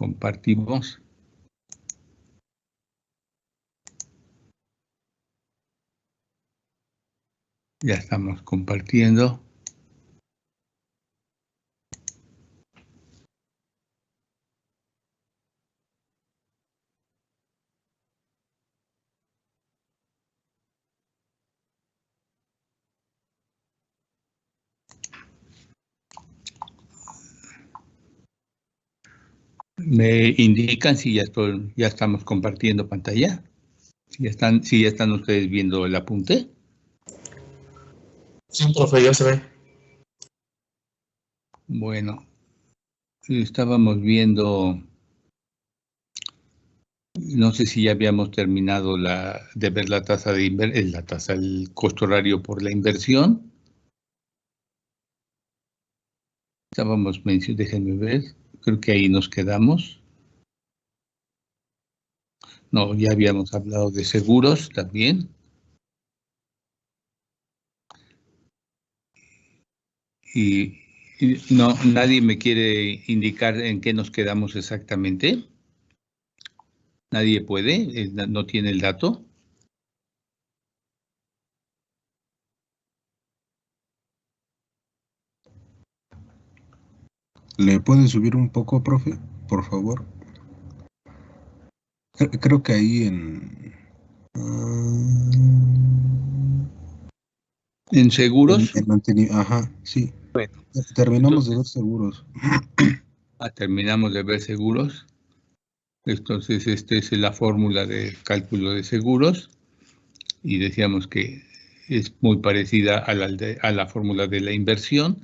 Compartimos. Ya estamos compartiendo. ¿Me indican si ya estamos compartiendo pantalla? Si ya están ustedes viendo el apunte. Sí, profe, ya se ve. Bueno, estábamos viendo, no sé si ya habíamos terminado de ver la tasa el costo horario por la inversión. Déjenme ver, creo que ahí nos quedamos. No, ya habíamos hablado de seguros también. Y no, nadie me quiere indicar en qué nos quedamos exactamente. Nadie puede, no tiene el dato. ¿Le pueden subir un poco, profe? Por favor. Creo que ahí ¿En seguros? Ajá, sí. Bueno. Terminamos de ver seguros. Terminamos de ver seguros. Entonces, esta es la fórmula de cálculo de seguros. Y decíamos que es muy parecida a la fórmula de la inversión,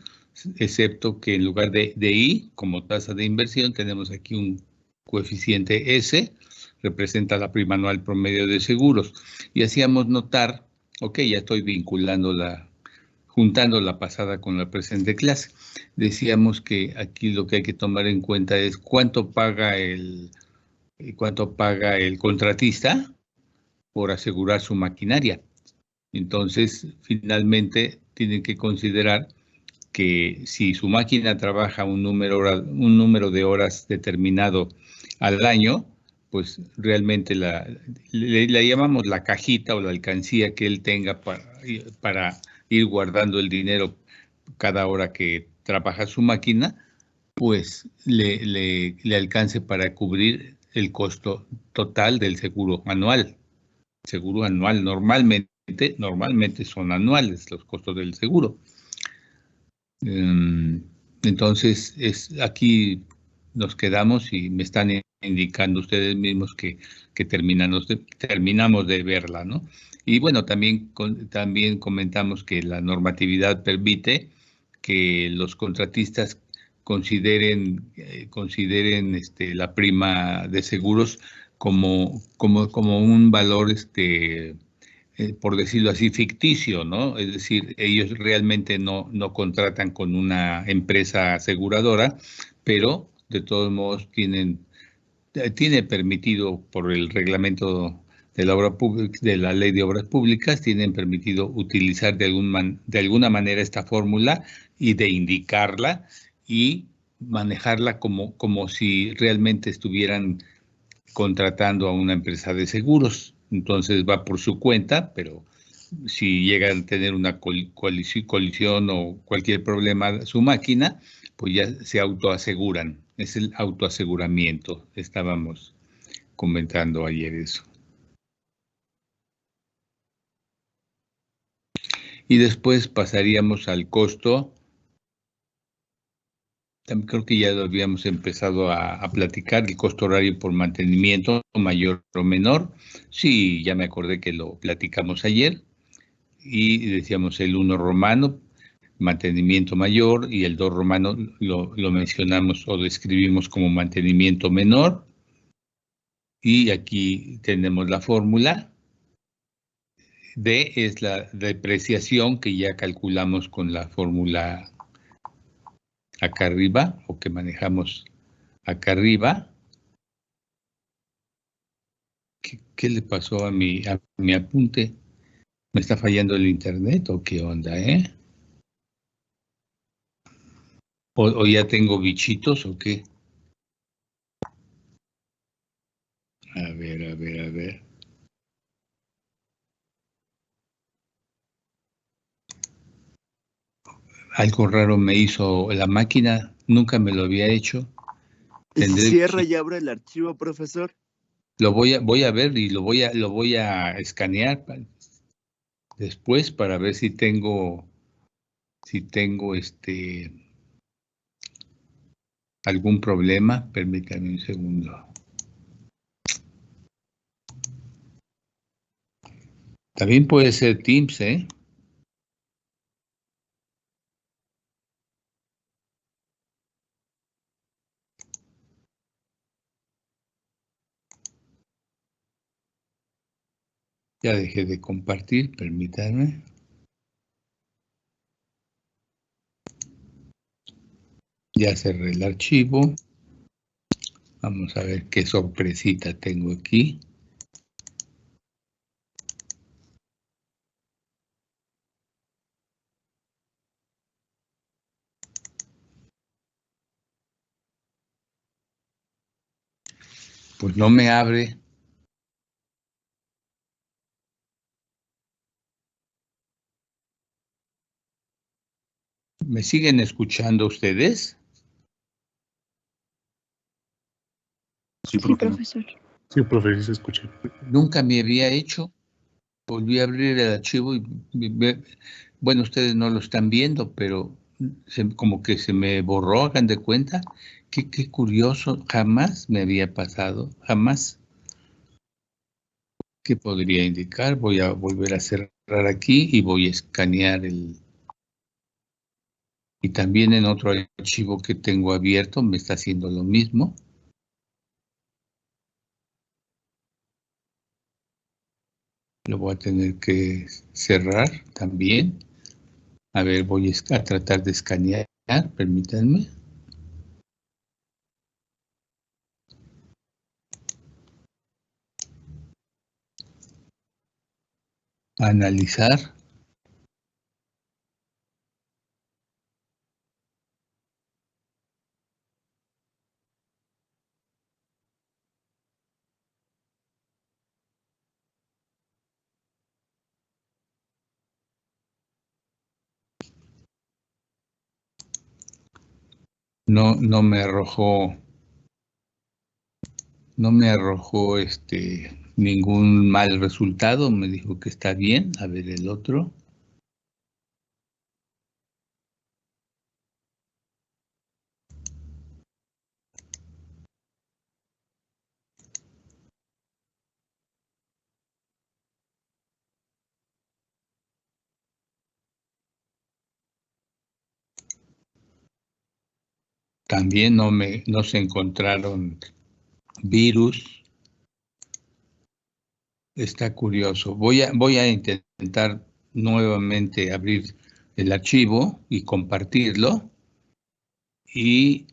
excepto que en lugar de I, como tasa de inversión, tenemos aquí un coeficiente S, representa la prima anual promedio de seguros. Y hacíamos notar, ok, ya estoy juntando la pasada con la presente clase. Decíamos que aquí lo que hay que tomar en cuenta es cuánto paga el contratista por asegurar su maquinaria. Entonces, finalmente, tienen que considerar que si su máquina trabaja un número de horas determinado al año, pues realmente le llamamos la cajita o la alcancía que él tenga para ir guardando el dinero cada hora que trabaja su máquina, pues le alcance para cubrir el costo total del seguro anual. Seguro anual normalmente son anuales los costos del seguro. Entonces, aquí nos quedamos y me están indicando ustedes mismos que terminamos de verla, ¿no? Y bueno, también comentamos que la normatividad permite que los contratistas consideren la prima de seguros como un valor por decirlo así, ficticio, ¿no? Es decir, ellos realmente no contratan con una empresa aseguradora, pero de todos modos tiene permitido por el reglamento de la Ley de Obras Públicas, tienen permitido utilizar de alguna manera esta fórmula y de indicarla y manejarla como si realmente estuvieran contratando a una empresa de seguros. Entonces va por su cuenta, pero si llegan a tener una colisión o cualquier problema su máquina, pues ya se autoaseguran. Es el autoaseguramiento. Estábamos comentando ayer eso. Y después pasaríamos al costo. También creo que ya lo habíamos empezado a platicar, el costo horario por mantenimiento, mayor o menor. Sí, ya me acordé que lo platicamos ayer. Y decíamos el 1 romano, mantenimiento mayor, y el 2 romano lo mencionamos o describimos como mantenimiento menor. Y aquí tenemos la fórmula. D es la depreciación que ya calculamos con la fórmula acá arriba, o que manejamos acá arriba. ¿Qué le pasó a mi apunte? ¿Me está fallando el internet o qué onda, eh? ¿O ya tengo bichitos o qué? A ver, a ver, a ver. Algo raro me hizo la máquina, nunca me lo había hecho. Cierra y abre el archivo, profesor. Voy a ver y lo voy a escanear después para ver si tengo algún problema. Permítame un segundo. También puede ser Teams, ¿eh? Ya dejé de compartir, permítanme. Ya cerré el archivo. Vamos a ver qué sorpresita tengo aquí. Pues no me abre. ¿Me siguen escuchando ustedes? Sí, Sí, profe. profesor. Sí, profe, sí se escucha. Nunca me había hecho. Volví a abrir el archivo y bueno, ustedes no lo están viendo, pero como que se me borró, hagan de cuenta. Qué curioso, jamás me había pasado, jamás. ¿Qué podría indicar? Voy a volver a cerrar aquí y voy a escanear y también en otro archivo que tengo abierto me está haciendo lo mismo. Lo voy a tener que cerrar también. A ver, voy a tratar de escanear, permítanme. Analizar. No me arrojó ningún mal resultado, me dijo que está bien. A ver el otro. También no se encontraron virus. Está curioso. Voy a intentar nuevamente abrir el archivo y compartirlo. Y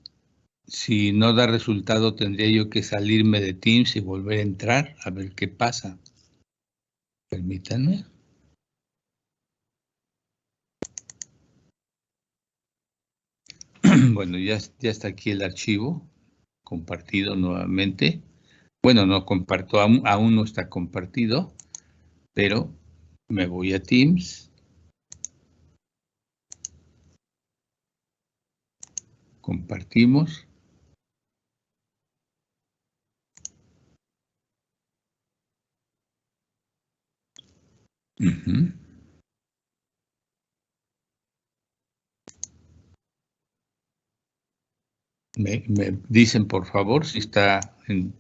si no da resultado, tendría yo que salirme de Teams y volver a entrar a ver qué pasa. Permítanme. Bueno, ya está aquí el archivo compartido nuevamente. Bueno, no comparto, aún no está compartido, pero me voy a Teams. Compartimos. Me dicen, por favor, si está en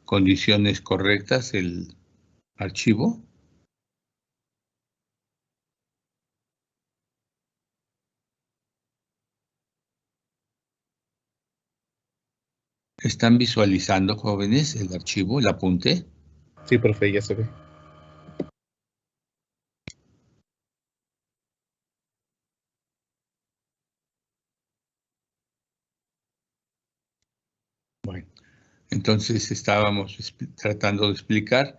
condiciones correctas el archivo. ¿Están visualizando, jóvenes, el archivo, el apunte? Sí, profe, ya se ve. Bueno, entonces estábamos tratando de explicar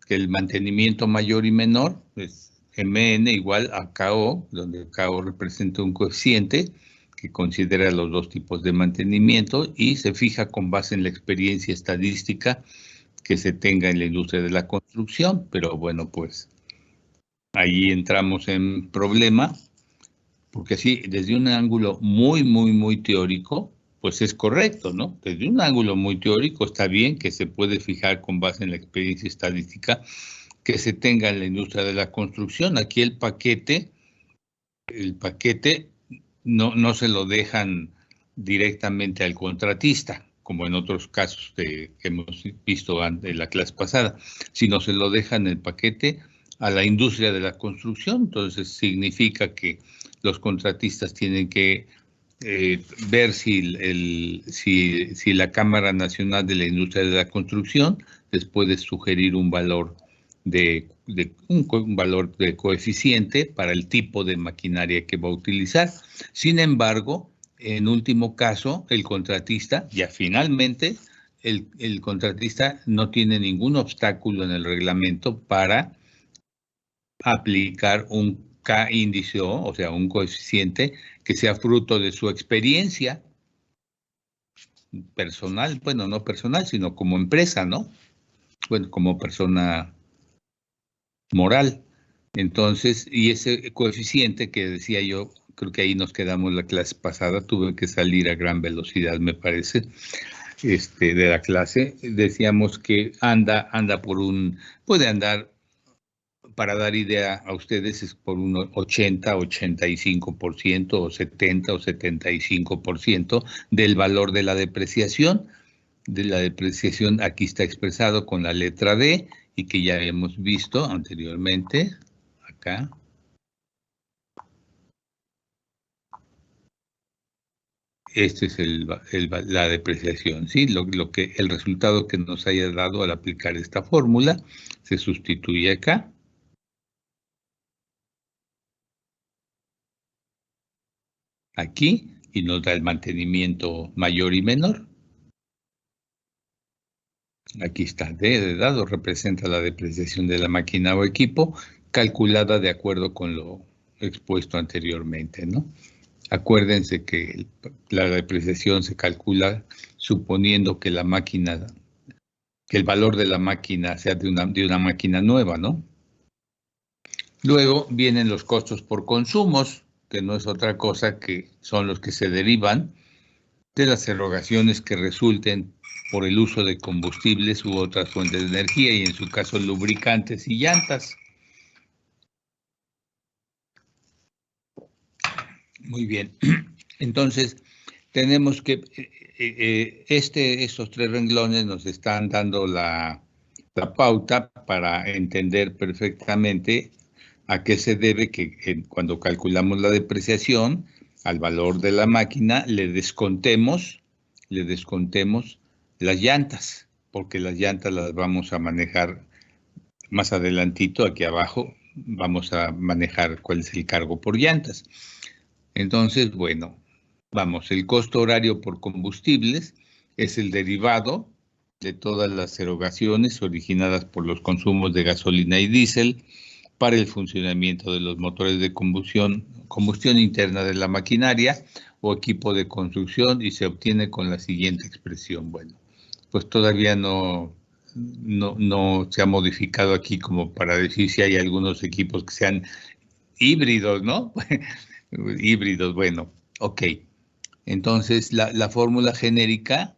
que el mantenimiento mayor y menor es Mn igual a Ko, donde Ko representa un coeficiente que considera los dos tipos de mantenimiento y se fija con base en la experiencia estadística que se tenga en la industria de la construcción, pero bueno, pues ahí entramos en problema, porque sí, desde un ángulo muy teórico, pues es correcto, ¿no? Desde un ángulo muy teórico está bien que se puede fijar con base en la experiencia estadística que se tenga en la industria de la construcción. Aquí el paquete no se lo dejan directamente al contratista, como en otros casos que hemos visto en la clase pasada, sino se lo dejan el paquete a la industria de la construcción. Entonces significa que los contratistas tienen que ver si la Cámara Nacional de la Industria de la Construcción les puede sugerir un valor un valor de coeficiente para el tipo de maquinaria que va a utilizar. Sin embargo, en último caso, el contratista, ya finalmente, el contratista no tiene ningún obstáculo en el reglamento para aplicar un K-índice, o sea, un coeficiente que sea fruto de su experiencia personal, bueno, no personal, sino como empresa, ¿no? Bueno, como persona moral. Entonces, y ese coeficiente que decía yo, creo que ahí nos quedamos la clase pasada, tuve que salir a gran velocidad, me parece, de la clase. Decíamos que anda puede andar, para dar idea a ustedes, es por un 80, 85%, o 70 o 75% del valor de la depreciación. De la depreciación aquí está expresado con la letra D, y que ya hemos visto anteriormente, acá. Este es la depreciación, ¿sí? El resultado que nos haya dado al aplicar esta fórmula se sustituye acá. Aquí, y nos da el mantenimiento mayor y menor. Aquí está, D de dado representa la depreciación de la máquina o equipo, calculada de acuerdo con lo expuesto anteriormente, ¿no? Acuérdense que la depreciación se calcula suponiendo que el valor de la máquina sea de una máquina nueva, ¿no? Luego vienen los costos por consumos, que no es otra cosa que son los que se derivan de las erogaciones que resulten por el uso de combustibles u otras fuentes de energía, y en su caso lubricantes y llantas. Muy bien. Entonces, tenemos que estos tres renglones nos están dando la pauta para entender perfectamente a qué se debe que cuando calculamos la depreciación al valor de la máquina le descontemos las llantas, porque las llantas las vamos a manejar más adelantito. Aquí abajo vamos a manejar cuál es el cargo por llantas. Entonces, bueno, vamos, el costo horario por combustibles es el derivado de todas las erogaciones originadas por los consumos de gasolina y diésel para el funcionamiento de los motores de combustión interna de la maquinaria o equipo de construcción, y se obtiene con la siguiente expresión. Bueno, pues todavía no se ha modificado aquí como para decir si hay algunos equipos que sean híbridos, ¿no? Híbridos, bueno, ok. Entonces, la fórmula genérica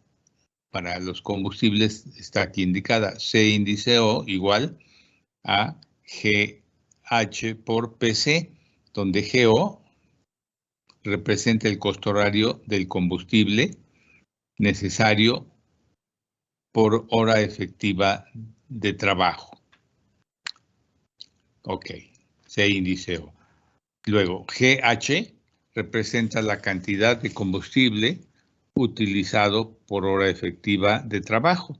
para los combustibles está aquí indicada. C índice O igual a GH por PC, donde GO representa el costo horario del combustible necesario por hora efectiva de trabajo. Ok, C índice O. Luego, GH representa la cantidad de combustible utilizado por hora efectiva de trabajo.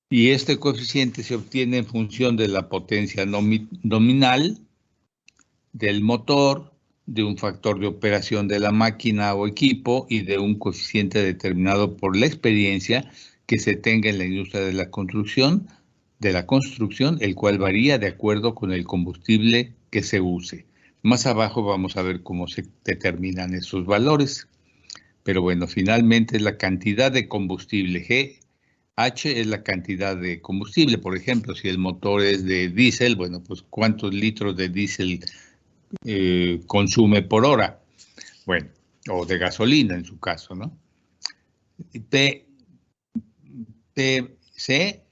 Y este coeficiente se obtiene en función de la potencia nominal del motor, de un factor de operación de la máquina o equipo y de un coeficiente determinado por la experiencia que se tenga en la industria de la construcción, el cual varía de acuerdo con el combustible que se use. Más abajo vamos a ver cómo se determinan esos valores. Pero bueno, finalmente la cantidad de combustible H es la cantidad de combustible. Por ejemplo, si el motor es de diésel, bueno, pues ¿cuántos litros de diésel consume por hora? Bueno, o de gasolina en su caso, ¿no? TC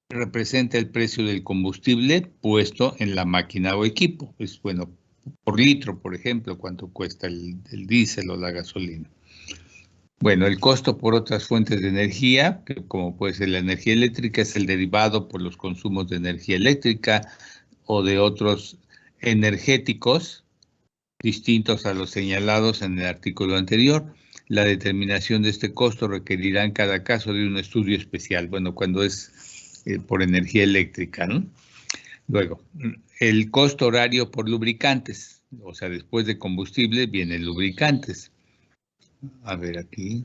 representa el precio del combustible puesto en la máquina o equipo. Es bueno, por litro, por ejemplo, cuánto cuesta el diésel o la gasolina. Bueno, el costo por otras fuentes de energía, como puede ser la energía eléctrica, es el derivado por los consumos de energía eléctrica o de otros energéticos distintos a los señalados en el artículo anterior. La determinación de este costo requerirá en cada caso de un estudio especial, bueno, cuando es por energía eléctrica, ¿no? Luego, el costo horario por lubricantes, o sea, después de combustible vienen lubricantes. A ver aquí.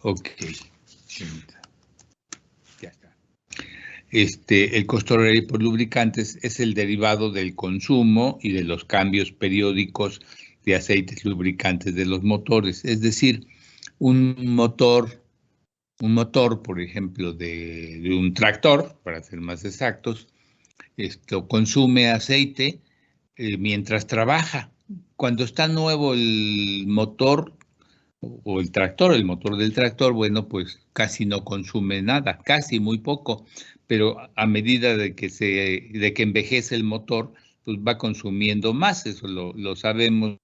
Ok. Ya está. El costo horario por lubricantes es el derivado del consumo y de los cambios periódicos de aceites lubricantes de los motores. Es decir, un motor, por ejemplo, de un tractor, para ser más exactos, esto consume aceite mientras trabaja. Cuando está nuevo el motor o el motor del tractor, bueno, pues casi no consume nada, casi muy poco, pero a medida de que envejece el motor, pues va consumiendo más. Eso lo sabemos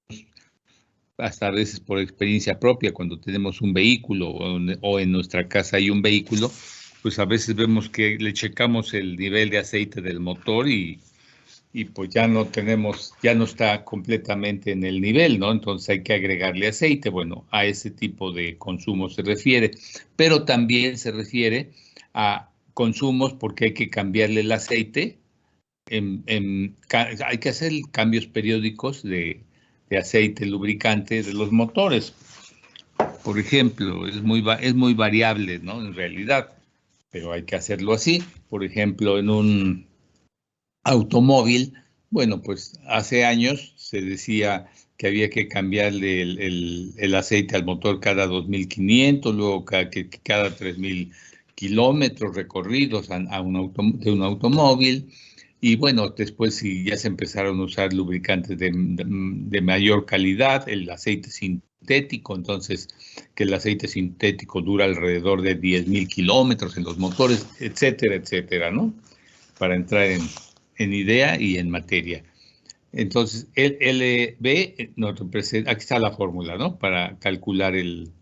hasta a veces por experiencia propia, cuando tenemos un vehículo o en nuestra casa hay un vehículo, pues a veces vemos que le checamos el nivel de aceite del motor y pues ya no está completamente en el nivel, ¿no? Entonces hay que agregarle aceite. Bueno, a ese tipo de consumo se refiere, pero también se refiere a consumos porque hay que cambiarle el aceite. Hay que hacer cambios periódicos de aceite lubricante de los motores. Por ejemplo, es muy variable, ¿no? En realidad, pero hay que hacerlo así. Por ejemplo, en un automóvil, bueno, pues hace años se decía que había que cambiarle el aceite al motor cada 2.500, luego cada 3.000 kilómetros recorridos de un automóvil. Y bueno, después sí ya se empezaron a usar lubricantes de mayor calidad, el aceite sintético, entonces que el aceite sintético dura alrededor de 10.000 kilómetros en los motores, etcétera, etcétera, ¿no? Para entrar en idea y en materia. Entonces, el LB nos representa, aquí está la fórmula, ¿no? Para calcular el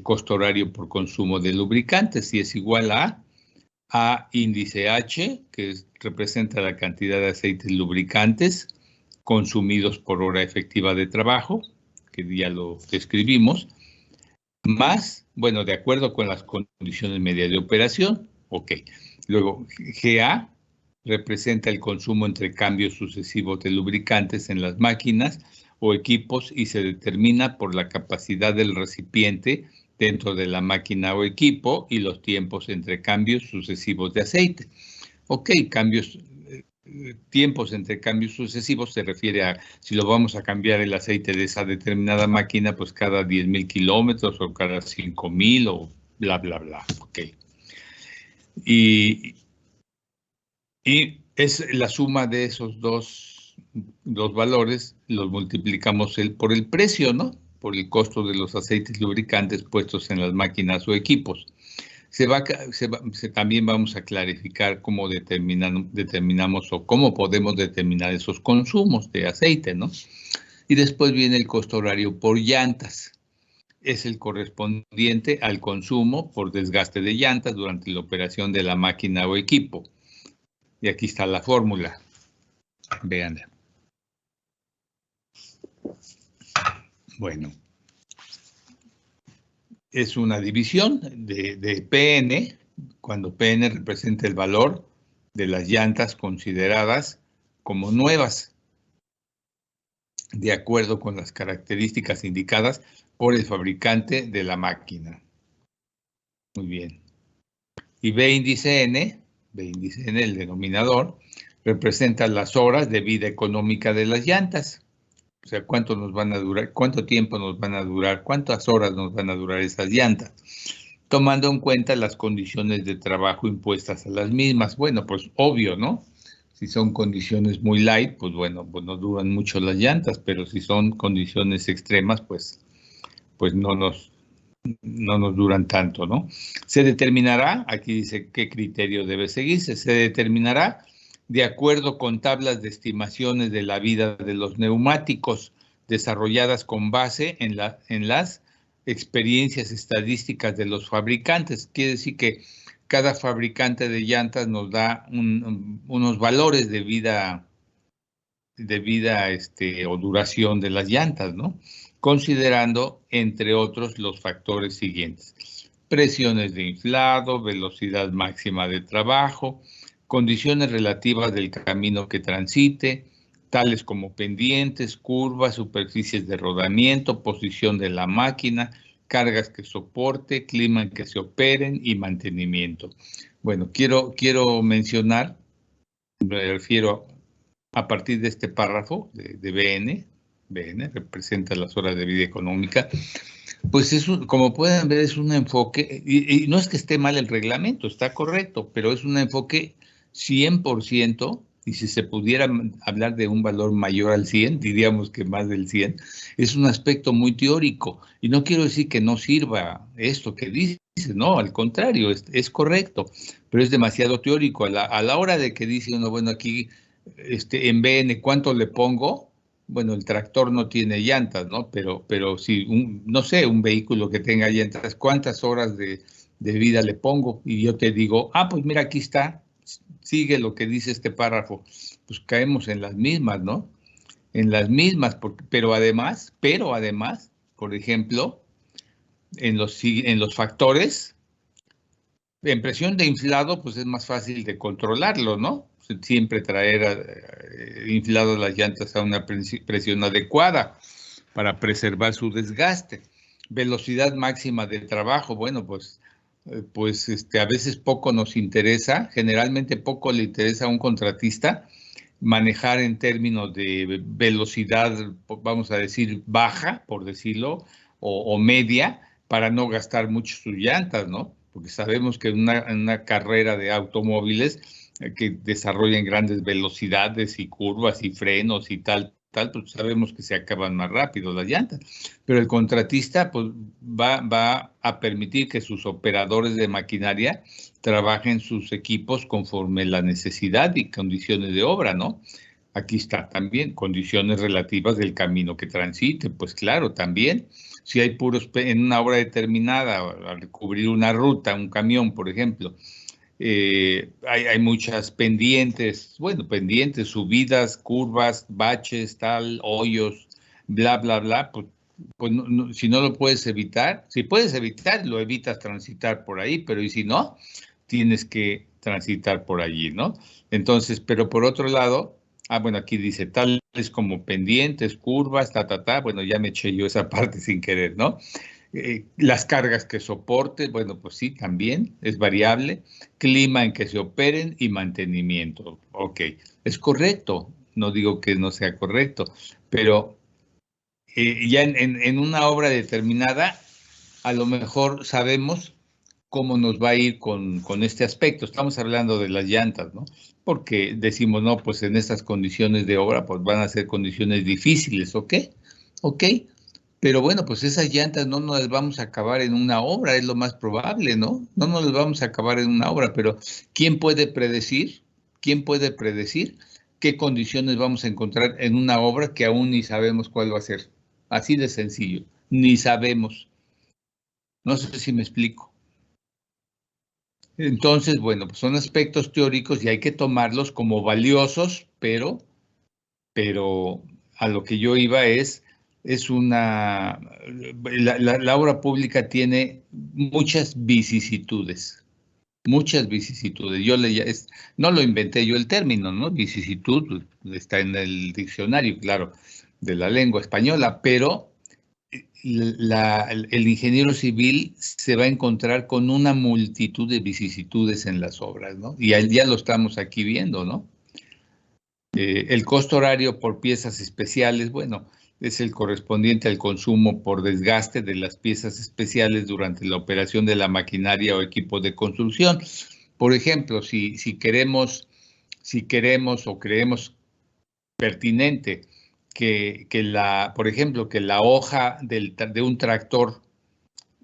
costo horario por consumo de lubricantes, y es igual a índice H, que representa la cantidad de aceites lubricantes consumidos por hora efectiva de trabajo, que ya lo describimos, más, bueno, de acuerdo con las condiciones medias de operación, ok. Luego, GA representa el consumo entre cambios sucesivos de lubricantes en las máquinas o equipos y se determina por la capacidad del recipiente dentro de la máquina o equipo y los tiempos entre cambios sucesivos de aceite. Ok, tiempos entre cambios sucesivos se refiere a si lo vamos a cambiar el aceite de esa determinada máquina, pues cada 10.000 kilómetros o cada 5.000 o bla, bla, bla. Ok. Y es la suma de esos dos valores, los multiplicamos por el precio, ¿no? Por el costo de los aceites lubricantes puestos en las máquinas o equipos. También vamos a clarificar cómo determinamos o cómo podemos determinar esos consumos de aceite, ¿no? Y después viene el costo horario por llantas. Es el correspondiente al consumo por desgaste de llantas durante la operación de la máquina o equipo. Y aquí está la fórmula. Veanla. Bueno. Es una división de PN, cuando PN representa el valor de las llantas consideradas como nuevas. de acuerdo con las características indicadas por el fabricante de la máquina. Muy bien. Y B índice N, el denominador, representa las horas de vida económica de las llantas. O sea, cuánto nos van a durar, cuánto tiempo nos van a durar, cuántas horas nos van a durar esas llantas, tomando en cuenta las condiciones de trabajo impuestas a las mismas. Bueno, pues obvio, ¿no? Si son condiciones muy light, pues bueno, pues no duran mucho las llantas, pero si son condiciones extremas, pues no nos duran tanto, ¿no? Se determinará, aquí dice qué criterio debe seguirse, se determinará de acuerdo con tablas de estimaciones de la vida de los neumáticos desarrolladas con base en las experiencias estadísticas de los fabricantes. Quiere decir que cada fabricante de llantas nos da unos valores de vida o duración de las llantas, ¿no? Considerando, entre otros, los factores siguientes: presiones de inflado, velocidad máxima de trabajo, condiciones relativas del camino que transite, tales como pendientes, curvas, superficies de rodamiento, posición de la máquina, cargas que soporte, clima en que se operen y mantenimiento. Bueno, quiero mencionar, me refiero a partir de este párrafo de BN representa las horas de vida económica, pues como pueden ver, es un enfoque, y no es que esté mal el reglamento, está correcto, pero es un enfoque 100%, y si se pudiera hablar de un valor mayor al 100, diríamos que más del 100, es un aspecto muy teórico, y no quiero decir que no sirva esto que dice, no, al contrario, es correcto, pero es demasiado teórico. A la hora de que dice uno, bueno, aquí en BN, ¿cuánto le pongo? Bueno, el tractor no tiene llantas, ¿no? Pero si, no sé, un vehículo que tenga llantas, ¿cuántas horas de vida le pongo? Y yo te digo, pues mira, aquí está, sigue lo que dice este párrafo. Pues caemos en las mismas, ¿no? En las mismas, pero además, por ejemplo, en los factores, en presión de inflado, pues es más fácil de controlarlo, ¿no? Siempre traer infladas las llantas a una presión adecuada para preservar su desgaste. Velocidad máxima de trabajo, bueno, pues a veces poco nos interesa, generalmente poco le interesa a un contratista manejar en términos de velocidad, vamos a decir, baja, por decirlo, o media, para no gastar mucho sus llantas, ¿no? Porque sabemos que en una carrera de automóviles que desarrollan grandes velocidades y curvas y frenos y tal, pues sabemos que se acaban más rápido las llantas. Pero el contratista pues, va a permitir que sus operadores de maquinaria trabajen sus equipos conforme la necesidad y condiciones de obra, ¿no? Aquí está también, condiciones relativas del camino que transite, pues claro, también. Si hay en una obra determinada, al cubrir una ruta, un camión, por ejemplo, hay muchas pendientes, subidas, curvas, baches, hoyos, bla, bla, bla, pues si no lo puedes evitar, si puedes evitar, lo evitas transitar por ahí, pero y si no, tienes que transitar por allí, ¿no? Entonces, pero por otro lado, bueno, aquí dice tales como pendientes, curvas, bueno, ya me eché yo esa parte sin querer, ¿no? Las cargas que soporte, bueno, pues sí, también es variable. Clima en que se operen y mantenimiento. Ok, es correcto, no digo que no sea correcto, pero ya en una obra determinada, a lo mejor sabemos cómo nos va a ir con este aspecto. Estamos hablando de las llantas, ¿no? Porque decimos, no, pues en estas condiciones de obra, pues van a ser condiciones difíciles, ¿ok? Ok, pero bueno, pues esas llantas no nos las vamos a acabar en una obra, es lo más probable, ¿no? No nos las vamos a acabar en una obra, pero ¿quién puede predecir? ¿Quién puede predecir qué condiciones vamos a encontrar en una obra que aún ni sabemos cuál va a ser? Así de sencillo, ni sabemos. No sé si me explico. Entonces, bueno, pues son aspectos teóricos y hay que tomarlos como valiosos, pero a lo que yo iba la obra pública tiene muchas vicisitudes, muchas vicisitudes. No lo inventé yo el término, ¿no? Vicisitud está en el diccionario, claro, la lengua española, pero el ingeniero civil se va a encontrar con una multitud de vicisitudes en las obras, ¿no? Y ya lo estamos aquí viendo, ¿no? El costo horario por piezas especiales, bueno, es el correspondiente al consumo por desgaste de las piezas especiales durante la operación de la maquinaria o equipo de construcción. Por ejemplo, si queremos o creemos pertinente por ejemplo, que la hoja de un tractor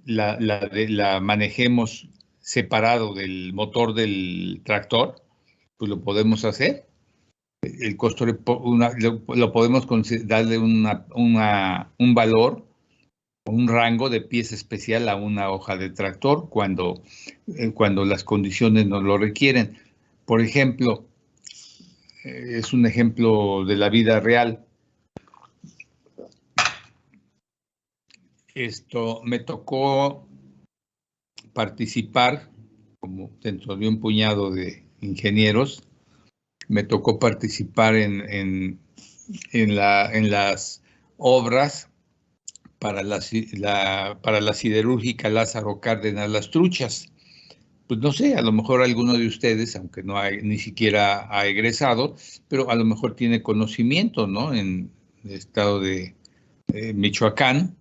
la manejemos separado del motor del tractor, pues lo podemos hacer. El costo lo podemos darle un valor, un rango de pieza especial a una hoja de tractor cuando las condiciones nos lo requieren. Por ejemplo, es un ejemplo de la vida real. Me tocó participar, como dentro de un puñado de ingenieros, me tocó participar en las obras para la siderúrgica Lázaro Cárdenas Las Truchas. Pues no sé, a lo mejor alguno de ustedes, aunque ni siquiera ha egresado, pero a lo mejor tiene conocimiento, ¿no? En el estado de Michoacán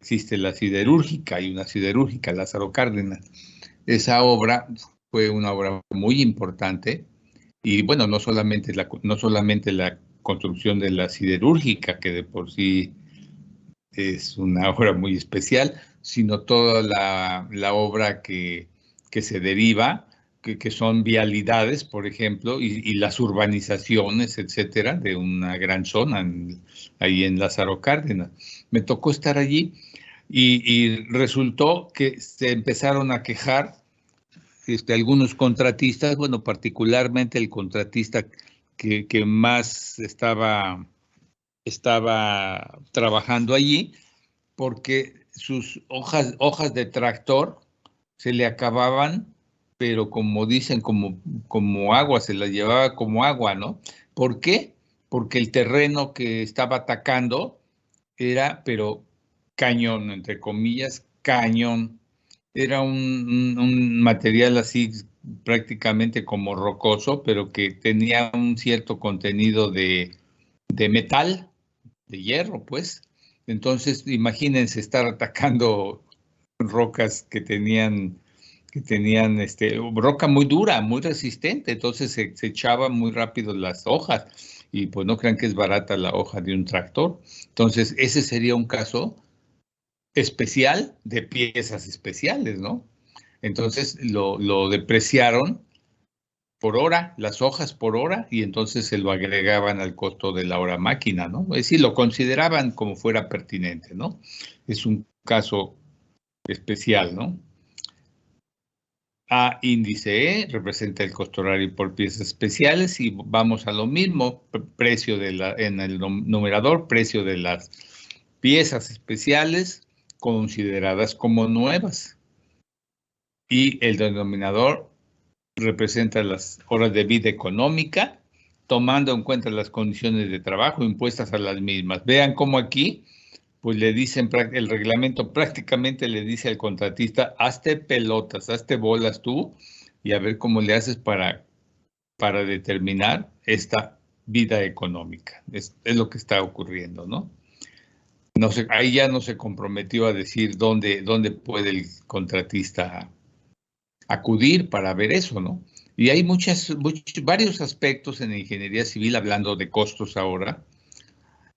existe la siderúrgica, hay una siderúrgica, Lázaro Cárdenas. Esa obra fue una obra muy importante y bueno, no solamente la construcción de la siderúrgica, que de por sí es una obra muy especial, sino toda la obra que se deriva, que son vialidades, por ejemplo, y las urbanizaciones, etcétera, de una gran zona ahí en Lázaro Cárdenas. Me tocó estar allí y resultó que se empezaron a quejar algunos contratistas, bueno, particularmente el contratista que más estaba trabajando allí, porque sus hojas de tractor se le acababan, pero como dicen, como agua, se las llevaba como agua, ¿no? ¿Por qué? Porque el terreno que estaba atacando era, pero cañón, entre comillas, cañón. Era un material así prácticamente como rocoso, pero que tenía un cierto contenido de metal, de hierro, pues. Entonces, imagínense estar atacando rocas que tenían roca muy dura, muy resistente, entonces se echaban muy rápido las hojas y pues no crean que es barata la hoja de un tractor. Entonces, ese sería un caso especial de piezas especiales, ¿no? Entonces lo depreciaron por hora, las hojas por hora, y entonces se lo agregaban al costo de la hora máquina, ¿no? Es decir, lo consideraban como fuera pertinente, ¿no? Es un caso especial, ¿no? A índice E representa el costo horario por piezas especiales y vamos a lo mismo, precio en el numerador, precio de las piezas especiales consideradas como nuevas. Y el denominador representa las horas de vida económica, tomando en cuenta las condiciones de trabajo impuestas a las mismas. Vean cómo aquí, pues le dicen, el reglamento prácticamente le dice al contratista, hazte pelotas, hazte bolas tú, y a ver cómo le haces para determinar esta vida económica. Es lo que está ocurriendo, ¿no? No sé, ahí ya no se comprometió a decir dónde puede el contratista acudir para ver eso, ¿no? Y hay varios aspectos en la ingeniería civil, hablando de costos ahora,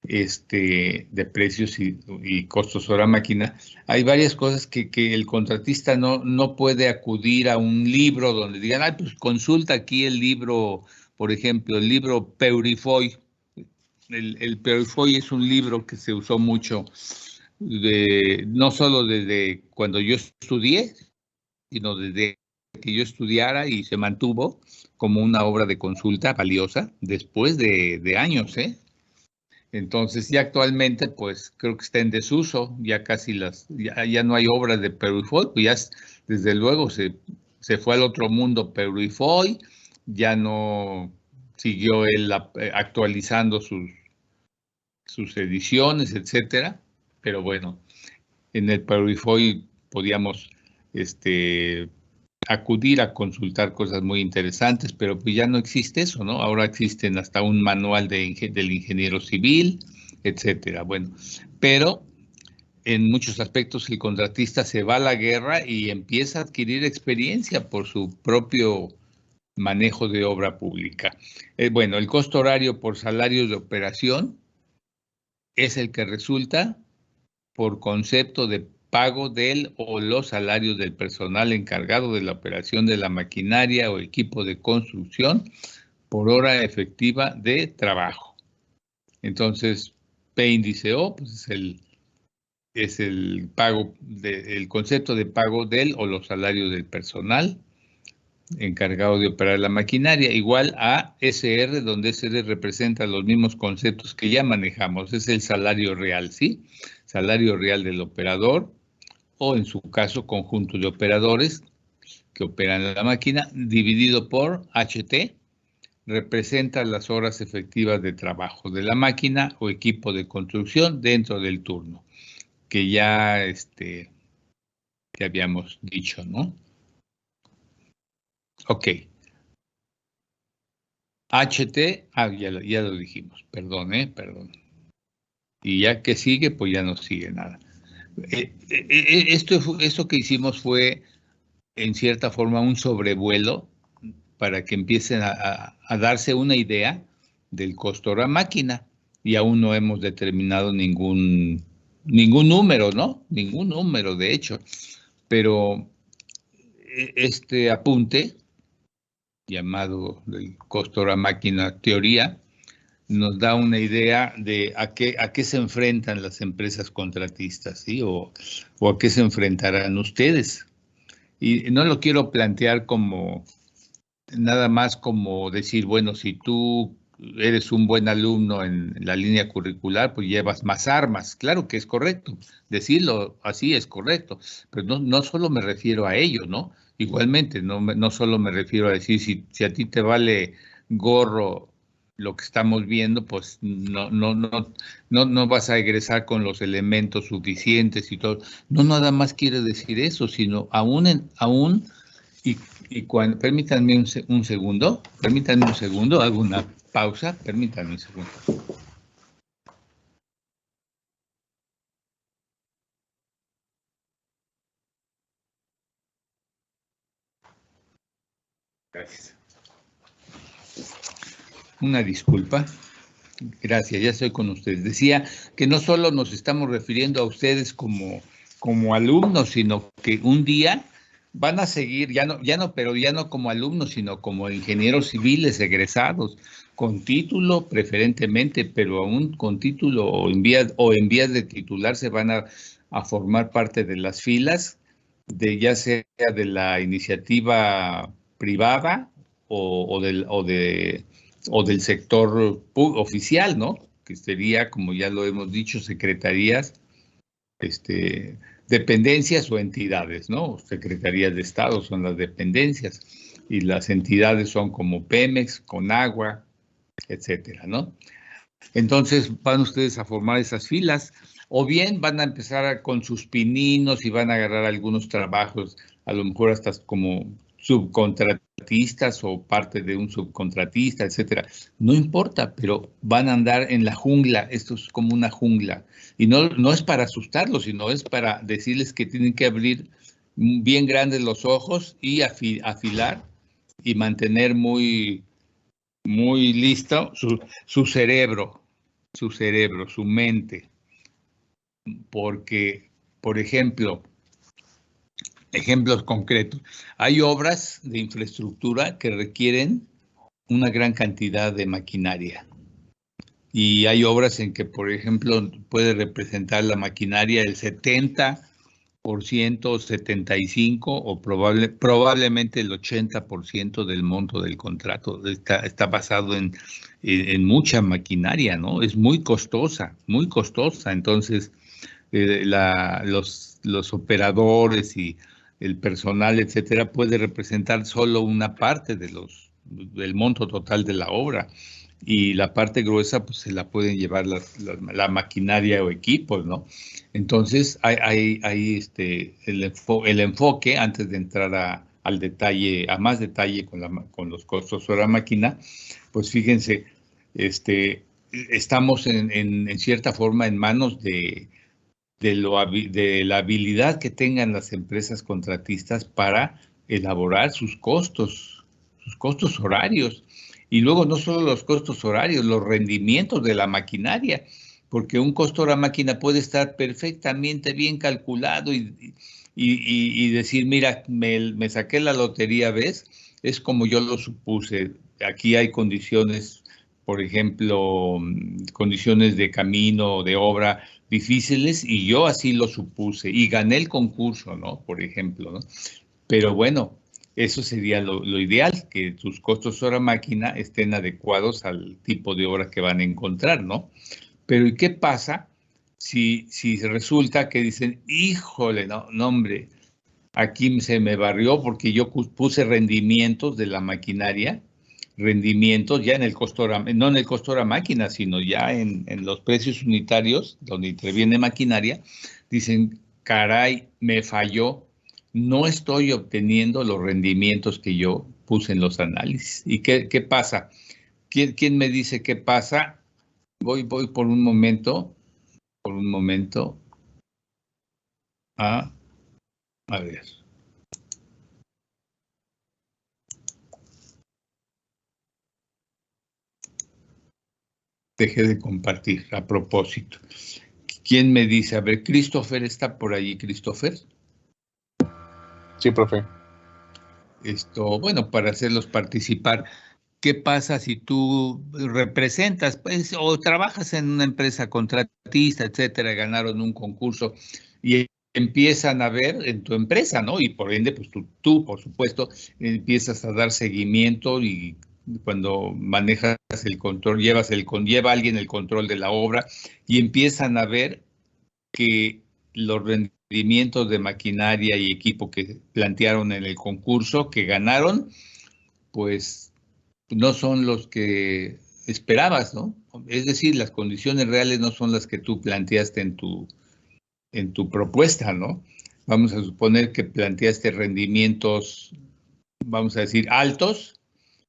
de precios y costos hora máquina. Hay varias cosas que el contratista no puede acudir a un libro donde digan, ah, pues consulta aquí el libro, por ejemplo, el libro Peurifoy. El Peurifoy es un libro que se usó mucho no solo desde cuando yo estudié, sino desde que yo estudiara, y se mantuvo como una obra de consulta valiosa después de años, ¿eh? Entonces, ya actualmente, pues creo que está en desuso, ya casi ya no hay obras de Peurifoy, pues ya desde luego se fue al otro mundo Peurifoy, ya no siguió él actualizando sus ediciones, etcétera. Pero bueno, en el Parvifoy podíamos acudir a consultar cosas muy interesantes, pero pues ya no existe eso, ¿no? Ahora existen hasta un manual del ingeniero civil, etcétera. Bueno, pero en muchos aspectos el contratista se va a la guerra y empieza a adquirir experiencia por su propio manejo de obra pública. Bueno, el costo horario por salarios de operación es el que resulta por concepto de pago del o los salarios del personal encargado de la operación de la maquinaria o equipo de construcción por hora efectiva de trabajo. Entonces, P índice O pues es el pago, el concepto de pago del o los salarios del personal encargado de operar la maquinaria, igual a SR, donde SR representa los mismos conceptos que ya manejamos, es el salario real, ¿sí? Salario real del operador, o en su caso, conjunto de operadores que operan la máquina, dividido por HT, representa las horas efectivas de trabajo de la máquina o equipo de construcción dentro del turno, que ya que habíamos dicho, ¿no? Ok. HT, ya lo dijimos, perdón. Y ya que sigue, pues ya no sigue nada. Esto que hicimos fue, en cierta forma, un sobrevuelo para que empiecen a darse una idea del costo hora máquina. Y aún no hemos determinado ningún número, ¿no? Ningún número, de hecho. Pero este apunte, llamado el costo hora máquina teoría, nos da una idea de a qué se enfrentan las empresas contratistas, ¿sí? O a qué se enfrentarán ustedes. Y no lo quiero plantear como nada más como decir, bueno, si tú eres un buen alumno en la línea curricular, pues llevas más armas. Claro que es correcto, decirlo así es correcto, pero no solo me refiero a ello, ¿no? Igualmente, no solo me refiero a decir, si a ti te vale gorro lo que estamos viendo, pues no vas a egresar con los elementos suficientes y todo. No nada más quiere decir eso, sino aún permítanme un segundo, hago una pausa, permítanme un segundo. Gracias. Una disculpa. Gracias, ya estoy con ustedes. Decía que no solo nos estamos refiriendo a ustedes como alumnos, sino que un día van a seguir, pero ya no como alumnos, sino como ingenieros civiles egresados, con título preferentemente, pero aún con título o en vías de titularse van a formar parte de las filas, ya sea de la iniciativa privada o del sector oficial, ¿no? Que sería, como ya lo hemos dicho, secretarías, dependencias o entidades, ¿no? Secretarías de Estado son las dependencias y las entidades son como Pemex, Conagua, etcétera, ¿no? Entonces van ustedes a formar esas filas o bien van a empezar con sus pininos y van a agarrar algunos trabajos, a lo mejor hasta como subcontratistas o parte de un subcontratista, etcétera. No importa, pero van a andar en la jungla. Esto es como una jungla. Y no es para asustarlos, sino es para decirles que tienen que abrir bien grandes los ojos y afilar y mantener muy listo su cerebro, su mente. Porque, por ejemplo, ejemplos concretos. Hay obras de infraestructura que requieren una gran cantidad de maquinaria. Y hay obras en que, por ejemplo, puede representar la maquinaria el 70%, 75% o probablemente el 80% del monto del contrato. Está basado en mucha maquinaria, ¿no? Es muy costosa, muy costosa. Entonces, los operadores y el personal, etcétera, puede representar solo una parte del monto total de la obra. y la parte gruesa pues se la pueden llevar la maquinaria o equipos, ¿no? Entonces hay el enfoque antes de entrar al detalle, a más detalle con los costos hora máquina, pues fíjense, estamos en cierta forma en manos de la habilidad que tengan las empresas contratistas para elaborar sus costos horarios. Y luego no solo los costos horarios, los rendimientos de la maquinaria, porque un costo hora máquina puede estar perfectamente bien calculado y decir, mira, me saqué la lotería, ¿ves? Es como yo lo supuse. Aquí hay condiciones, por ejemplo, condiciones de camino o de obra difíciles y yo así lo supuse y gané el concurso, ¿no? Por ejemplo, ¿no? Pero bueno, eso sería lo ideal, que tus costos hora máquina estén adecuados al tipo de obra que van a encontrar, ¿no? Pero ¿y qué pasa si resulta que dicen, híjole, no, hombre, aquí se me barrió porque yo puse rendimientos de la maquinaria, rendimientos ya en el costo hora, no en el costo hora máquina, sino ya en los precios unitarios, donde interviene maquinaria, dicen, caray, me falló, no estoy obteniendo los rendimientos que yo puse en los análisis. ¿Y qué pasa? ¿Quién me dice qué pasa? Voy por un momento a ver. Dejé de compartir a propósito. ¿Quién me dice? A ver, Christopher está por allí, Christopher. Sí, profe. Bueno, para hacerlos participar, ¿qué pasa si tú representas, pues, o trabajas en una empresa contratista, etcétera, ganaron un concurso y empiezan a ver en tu empresa, ¿no? Y por ende, pues tú, por supuesto, empiezas a dar seguimiento y cuando manejas el control, lleva alguien el control de la obra y empiezan a ver que los rendimientos de maquinaria y equipo que plantearon en el concurso, que ganaron, pues no son los que esperabas, ¿no? Es decir, las condiciones reales no son las que tú planteaste en tu propuesta, ¿no? Vamos a suponer que planteaste rendimientos, vamos a decir, altos,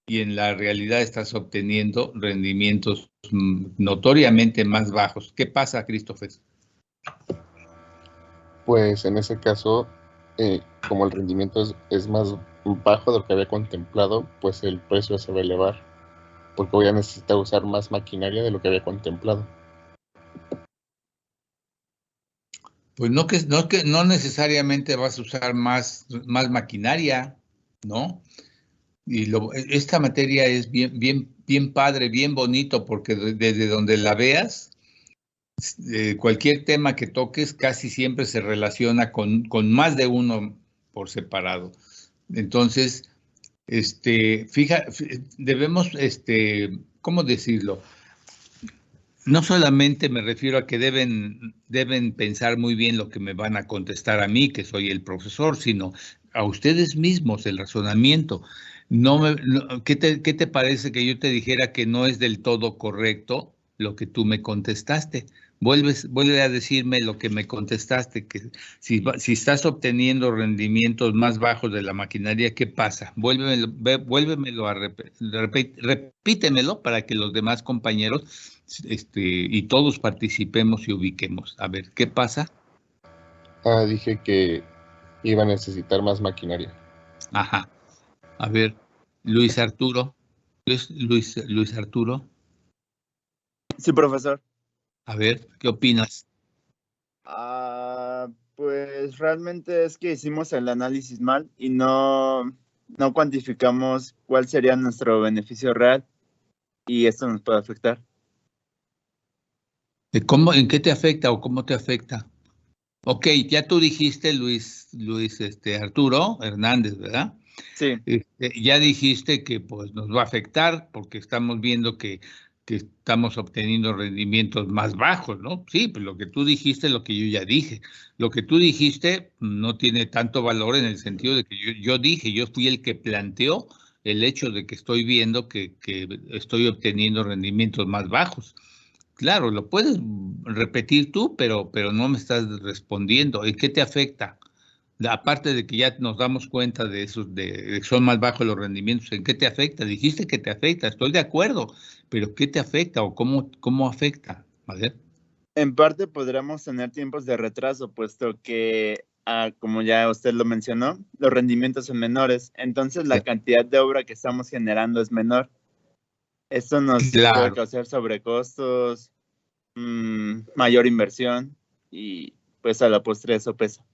y en la realidad estás obteniendo rendimientos notoriamente más bajos. ¿Qué pasa, Christopher? Pues en ese caso, como el rendimiento es más bajo de lo que había contemplado, pues el precio se va a elevar, porque voy a necesitar usar más maquinaria de lo que había contemplado. Pues no necesariamente vas a usar más maquinaria, ¿no? Y esta materia es bien padre, bien bonito, porque desde donde la veas, cualquier tema que toques casi siempre se relaciona con más de uno por separado. Entonces, debemos, ¿cómo decirlo? No solamente me refiero a que deben pensar muy bien lo que me van a contestar a mí, que soy el profesor, sino a ustedes mismos el razonamiento. ¿Qué te parece que yo te dijera que no es del todo correcto lo que tú me contestaste? Vuelve a decirme lo que me contestaste, que si estás obteniendo rendimientos más bajos de la maquinaria, ¿qué pasa? Vuélvemelo repítemelo para que los demás compañeros y todos participemos y ubiquemos. A ver, ¿qué pasa? Dije que iba a necesitar más maquinaria. Ajá. A ver, Luis Arturo. Luis Arturo. Sí, profesor. A ver, ¿qué opinas? Pues realmente es que hicimos el análisis mal y no cuantificamos cuál sería nuestro beneficio real y esto nos puede afectar. ¿En qué te afecta o cómo te afecta? Ok, ya tú dijiste, Luis Arturo Hernández, ¿verdad? Sí. Ya dijiste que pues nos va a afectar porque estamos viendo que estamos obteniendo rendimientos más bajos, ¿no? Sí, pues lo que tú dijiste es lo que yo ya dije. Lo que tú dijiste no tiene tanto valor en el sentido de que yo dije, yo fui el que planteó el hecho de que estoy viendo que estoy obteniendo rendimientos más bajos. Claro, lo puedes repetir tú, pero no me estás respondiendo. ¿En qué te afecta? Aparte de que ya nos damos cuenta de eso, de que son más bajos los rendimientos, ¿en qué te afecta? Dijiste que te afecta, estoy de acuerdo, pero ¿qué te afecta o cómo afecta? A ver. En parte podríamos tener tiempos de retraso, puesto que, como ya usted lo mencionó, los rendimientos son menores, entonces la cantidad de obra que estamos generando es menor. Esto nos puede Claro. causar sobrecostos, mayor inversión y pues a la postre eso pesa.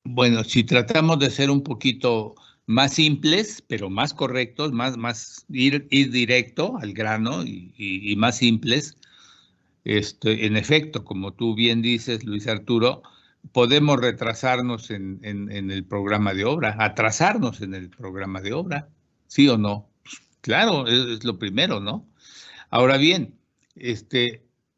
Bueno, si tratamos de ser un poquito más simples, pero más correctos, más ir directo al grano y más simples, en efecto, como tú bien dices, Luis Arturo, podemos retrasarnos en el programa de obra, atrasarnos en el programa de obra, ¿sí o no? Claro, es lo primero, ¿no? Ahora bien,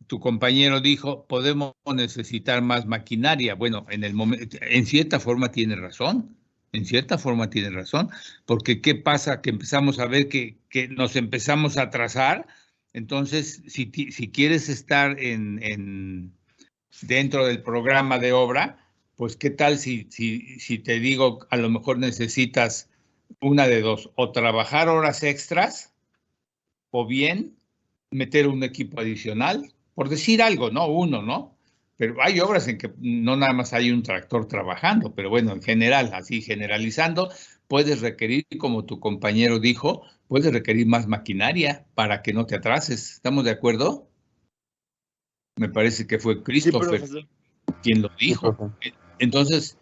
tu compañero dijo, podemos necesitar más maquinaria. Bueno, en cierta forma tiene razón, en cierta forma tiene razón, porque ¿qué pasa? Que empezamos a ver que nos empezamos a atrasar. Entonces, si quieres estar dentro del programa de obra, pues ¿qué tal si te digo, a lo mejor necesitas una de dos, o trabajar horas extras, o bien meter un equipo adicional, por decir algo, ¿no? Uno, ¿no? Pero hay obras en que no nada más hay un tractor trabajando, pero bueno, en general, así generalizando, puedes requerir, como tu compañero dijo, puedes requerir más maquinaria para que no te atrases. ¿Estamos de acuerdo? Me parece que fue Sí, Christopher profesor. quien lo Sí, dijo. profe. Entonces,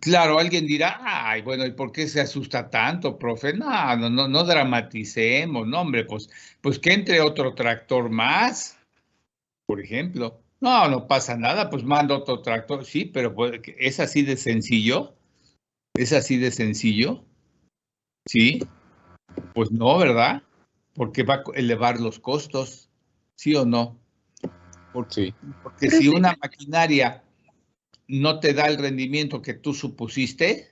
claro, alguien dirá, ay, bueno, ¿y por qué se asusta tanto, profe? No dramaticemos, no, hombre, pues que entre otro tractor más, por ejemplo. No pasa nada, pues mando otro tractor, sí, pero pues, es así de sencillo, es así de sencillo, sí, pues no, ¿verdad? Porque va a elevar los costos, ¿sí o no? Sí. Porque si una maquinaria no te da el rendimiento que tú supusiste,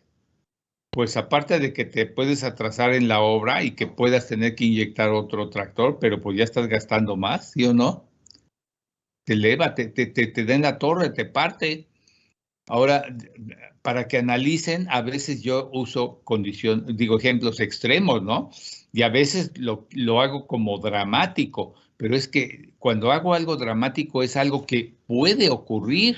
pues aparte de que te puedes atrasar en la obra y que puedas tener que inyectar otro tractor, pero pues ya estás gastando más, ¿sí o no? Te eleva, te da en la torre, te parte. Ahora, para que analicen, a veces yo uso ejemplos extremos, ¿no? Y a veces lo hago como dramático, pero es que cuando hago algo dramático es algo que puede ocurrir.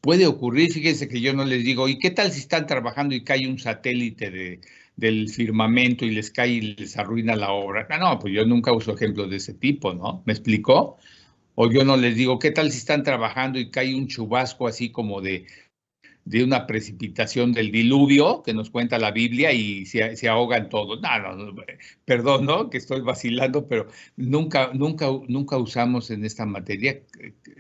Puede ocurrir, fíjense que yo no les digo, ¿y qué tal si están trabajando y cae un satélite del firmamento y les cae y les arruina la obra? No, pues yo nunca uso ejemplos de ese tipo, ¿no? ¿Me explicó? O yo no les digo, ¿qué tal si están trabajando y cae un chubasco así como de una precipitación del diluvio que nos cuenta la Biblia y se ahogan todos? No, perdón, ¿no? Que estoy vacilando, pero nunca usamos en esta materia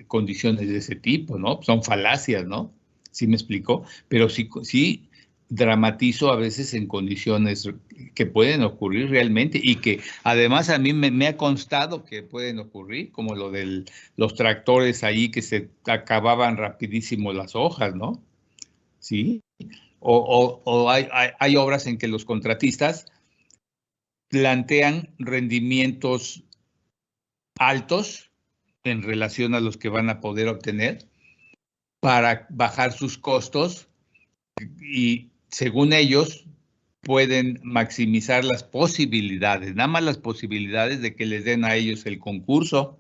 condiciones de ese tipo, ¿no? Son falacias, ¿no? ¿Sí me explicó? Pero sí dramatizo a veces en condiciones que pueden ocurrir realmente y que además a mí me ha constado que pueden ocurrir, como lo de los tractores ahí que se acababan rapidísimo las hojas, ¿no? ¿Sí? O hay obras en que los contratistas plantean rendimientos altos en relación a los que van a poder obtener para bajar sus costos y, según ellos, pueden maximizar las posibilidades, nada más las posibilidades de que les den a ellos el concurso,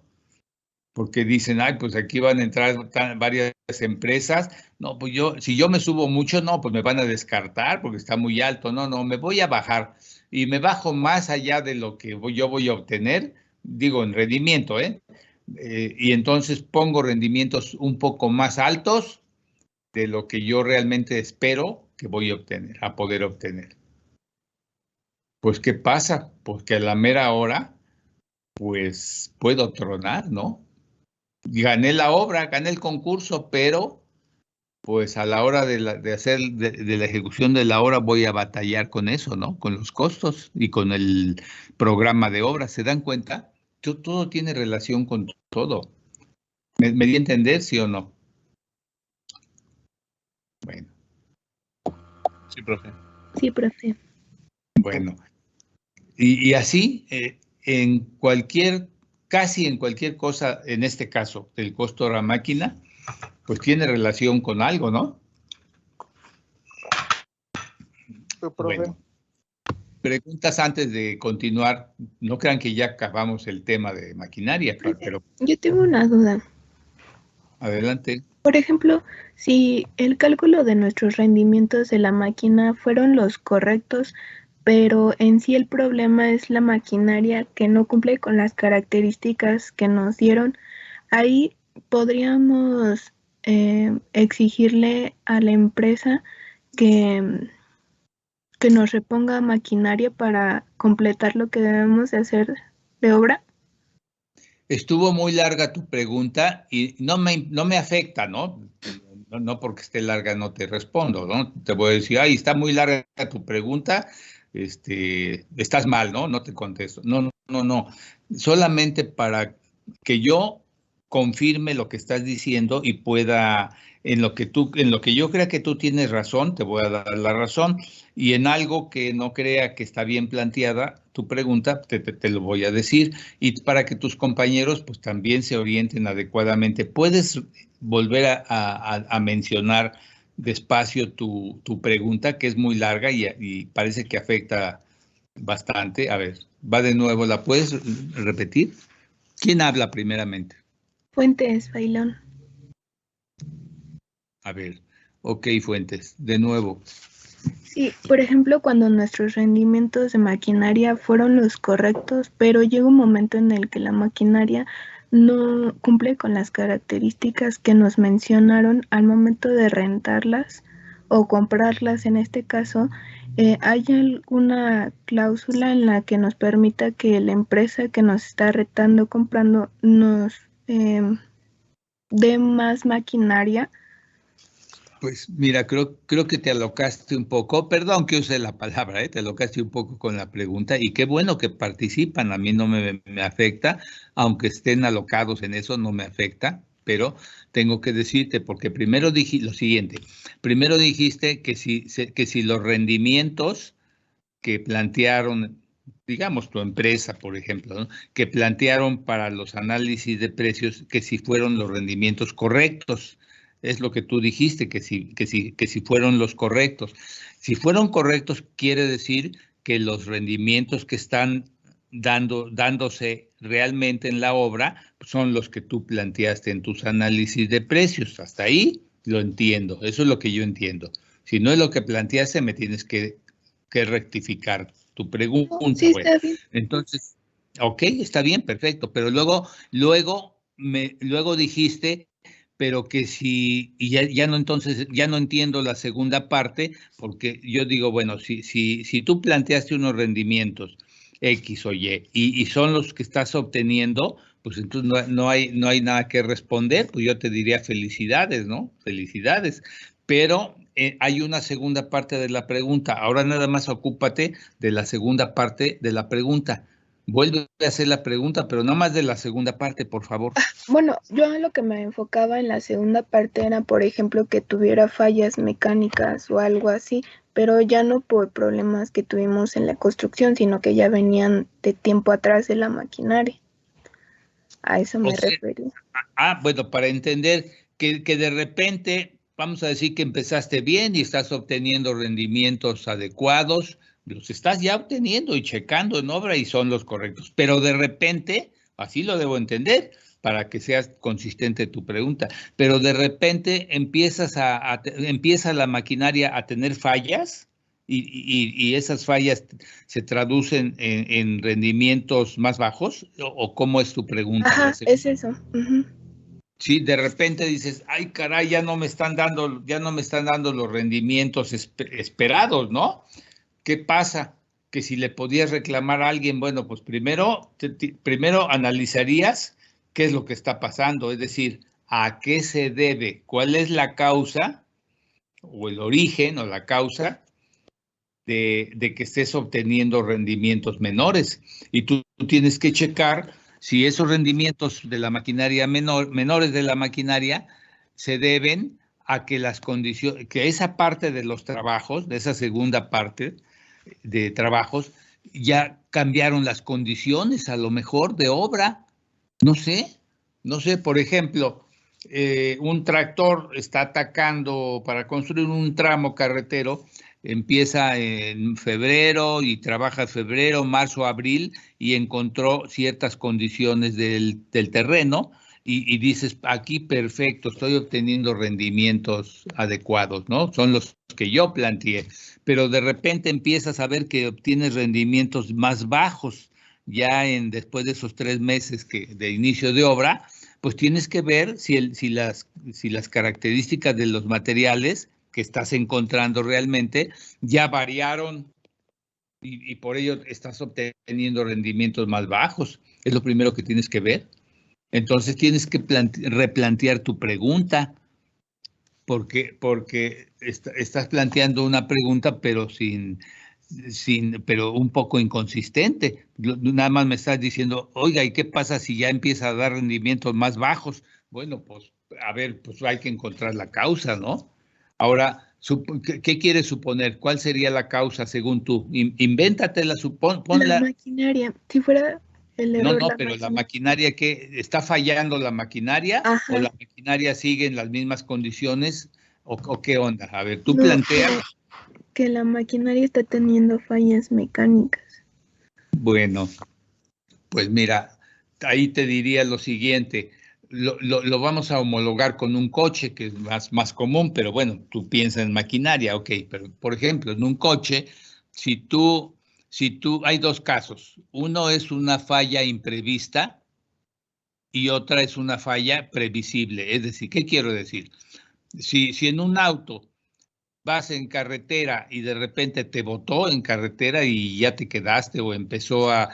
porque dicen, ay, pues aquí van a entrar varias empresas. No, pues si yo me subo mucho, no, pues me van a descartar porque está muy alto. No, me voy a bajar y me bajo más allá de lo que yo voy a obtener, digo, en rendimiento, ¿eh? Y entonces pongo rendimientos un poco más altos de lo que yo realmente espero que voy a poder obtener. Pues, ¿qué pasa? Pues que a la mera hora, pues puedo tronar, ¿no? Gané la obra, gané el concurso, pero pues a la hora de hacer de la ejecución de la obra voy a batallar con eso, ¿no? Con los costos y con el programa de obra. ¿Se dan cuenta? Todo tiene relación con todo. ¿Me di a entender, sí o no? Bueno. Sí, profe. Sí, profe. Bueno, Y así, casi en cualquier cosa, en este caso, el costo de la máquina, pues tiene relación con algo, ¿no? Bueno, preguntas antes de continuar. No crean que ya acabamos el tema de maquinaria, pero Yo tengo una duda. adelante. Por ejemplo, si el cálculo de nuestros rendimientos de la máquina fueron los correctos, pero en sí el problema es la maquinaria que no cumple con las características que nos dieron, ahí podríamos exigirle a la empresa que, que nos reponga maquinaria para completar lo que debemos de hacer de obra. Estuvo muy larga tu pregunta y no me afecta, ¿no? No porque esté larga no te respondo, ¿no? Te voy a decir, ay, está muy larga tu pregunta, estás mal, ¿no? No te contesto. No. Solamente para que yo confirme lo que estás diciendo y pueda, en lo que yo crea que tú tienes razón, te voy a dar la razón, y en algo que no crea que está bien planteada tu pregunta, te lo voy a decir, y para que tus compañeros pues también se orienten adecuadamente. Puedes volver a mencionar despacio tu pregunta, que es muy larga y parece que afecta bastante. A ver, va de nuevo, ¿la puedes repetir? ¿Quién habla primeramente? Fuentes, Bailón. A ver, ok, Fuentes, de nuevo. Sí, por ejemplo, cuando nuestros rendimientos de maquinaria fueron los correctos, pero llega un momento en el que la maquinaria no cumple con las características que nos mencionaron al momento de rentarlas o comprarlas en este caso, ¿hay alguna cláusula en la que nos permita que la empresa que nos está retando comprando nos dé más maquinaria? Pues mira, creo que te alocaste un poco, perdón que use la palabra, te alocaste un poco con la pregunta y qué bueno que participan, a mí no me afecta, aunque estén alocados en eso, no me afecta, pero tengo que decirte, porque primero dije lo siguiente, primero dijiste que si los rendimientos que plantearon, digamos tu empresa, por ejemplo, ¿no? Que plantearon para los análisis de precios, que si fueron los rendimientos correctos. Es lo que tú dijiste, que si fueron los correctos. Si fueron correctos, quiere decir que los rendimientos que están dándose realmente en la obra son los que tú planteaste en tus análisis de precios. Hasta ahí lo entiendo, eso es lo que yo entiendo. Si no es lo que planteaste, me tienes que rectificar tu pregunta. Sí, está bien. Entonces, ok, está bien, perfecto, pero luego dijiste, pero que si, y ya no, entonces ya no entiendo la segunda parte, porque yo digo, bueno, si tú planteaste unos rendimientos X o y son los que estás obteniendo, pues entonces no hay nada que responder, pues yo te diría felicidades, ¿no? Felicidades. Pero hay una segunda parte de la pregunta. Ahora nada más ocúpate de la segunda parte de la pregunta. Vuelve a hacer la pregunta, pero no más de la segunda parte, por favor. Bueno, yo a lo que me enfocaba en la segunda parte era, por ejemplo, que tuviera fallas mecánicas o algo así, pero ya no por problemas que tuvimos en la construcción, sino que ya venían de tiempo atrás de la maquinaria. A eso me refería. Bueno, para entender que de repente, vamos a decir que empezaste bien y estás obteniendo rendimientos adecuados, los estás ya obteniendo y checando en obra y son los correctos, pero de repente, así lo debo entender, para que seas consistente tu pregunta, pero de repente empieza la maquinaria a tener fallas y esas fallas se traducen en rendimientos más bajos, ¿o cómo es tu pregunta? Ajá, es eso. Uh-huh. Sí, de repente dices, ay, caray, ya no me están dando los rendimientos esperados, ¿no? ¿Qué pasa? Que si le podías reclamar a alguien, bueno, pues primero analizarías qué es lo que está pasando, es decir, a qué se debe, cuál es la causa o el origen o la causa de que estés obteniendo rendimientos menores. Y tú tienes que checar si esos rendimientos de la maquinaria menores de la maquinaria se deben a que las condiciones, que esa parte de los trabajos, de esa segunda parte de trabajos, ya cambiaron las condiciones a lo mejor de obra, no sé, por ejemplo, un tractor está atacando para construir un tramo carretero, empieza en febrero y trabaja febrero, marzo, abril y encontró ciertas condiciones del terreno y dices, aquí perfecto, estoy obteniendo rendimientos adecuados, ¿no? Son los que yo planteé, pero de repente empiezas a ver que obtienes rendimientos más bajos ya después de esos 3 meses de inicio de obra, pues tienes que ver si las características de los materiales que estás encontrando realmente ya variaron y por ello estás obteniendo rendimientos más bajos. Es lo primero que tienes que ver. Entonces tienes que replantear tu pregunta, porque estás planteando una pregunta, pero pero un poco inconsistente. Nada más me estás diciendo, oiga, ¿y qué pasa si ya empieza a dar rendimientos más bajos? Bueno, pues a ver, pues hay que encontrar la causa, ¿no? Ahora, ¿qué quieres suponer? ¿Cuál sería la causa según tú? Invéntatela, ponla. La maquinaria, si fuera el error. No, pero la maquinaria, ¿qué? ¿Está fallando la maquinaria? Ajá. ¿O la maquinaria sigue en las mismas condiciones? ¿O qué onda? A ver, tú planteas. Que la maquinaria está teniendo fallas mecánicas. Bueno, pues mira, ahí te diría lo siguiente. Lo vamos a homologar con un coche, que es más común, pero bueno, tú piensas en maquinaria, ok, pero por ejemplo, en un coche, si tú, hay 2 casos. Uno es una falla imprevista y otra es una falla previsible. Es decir, ¿qué quiero decir? Si en un auto vas en carretera y de repente te botó en carretera y ya te quedaste o empezó a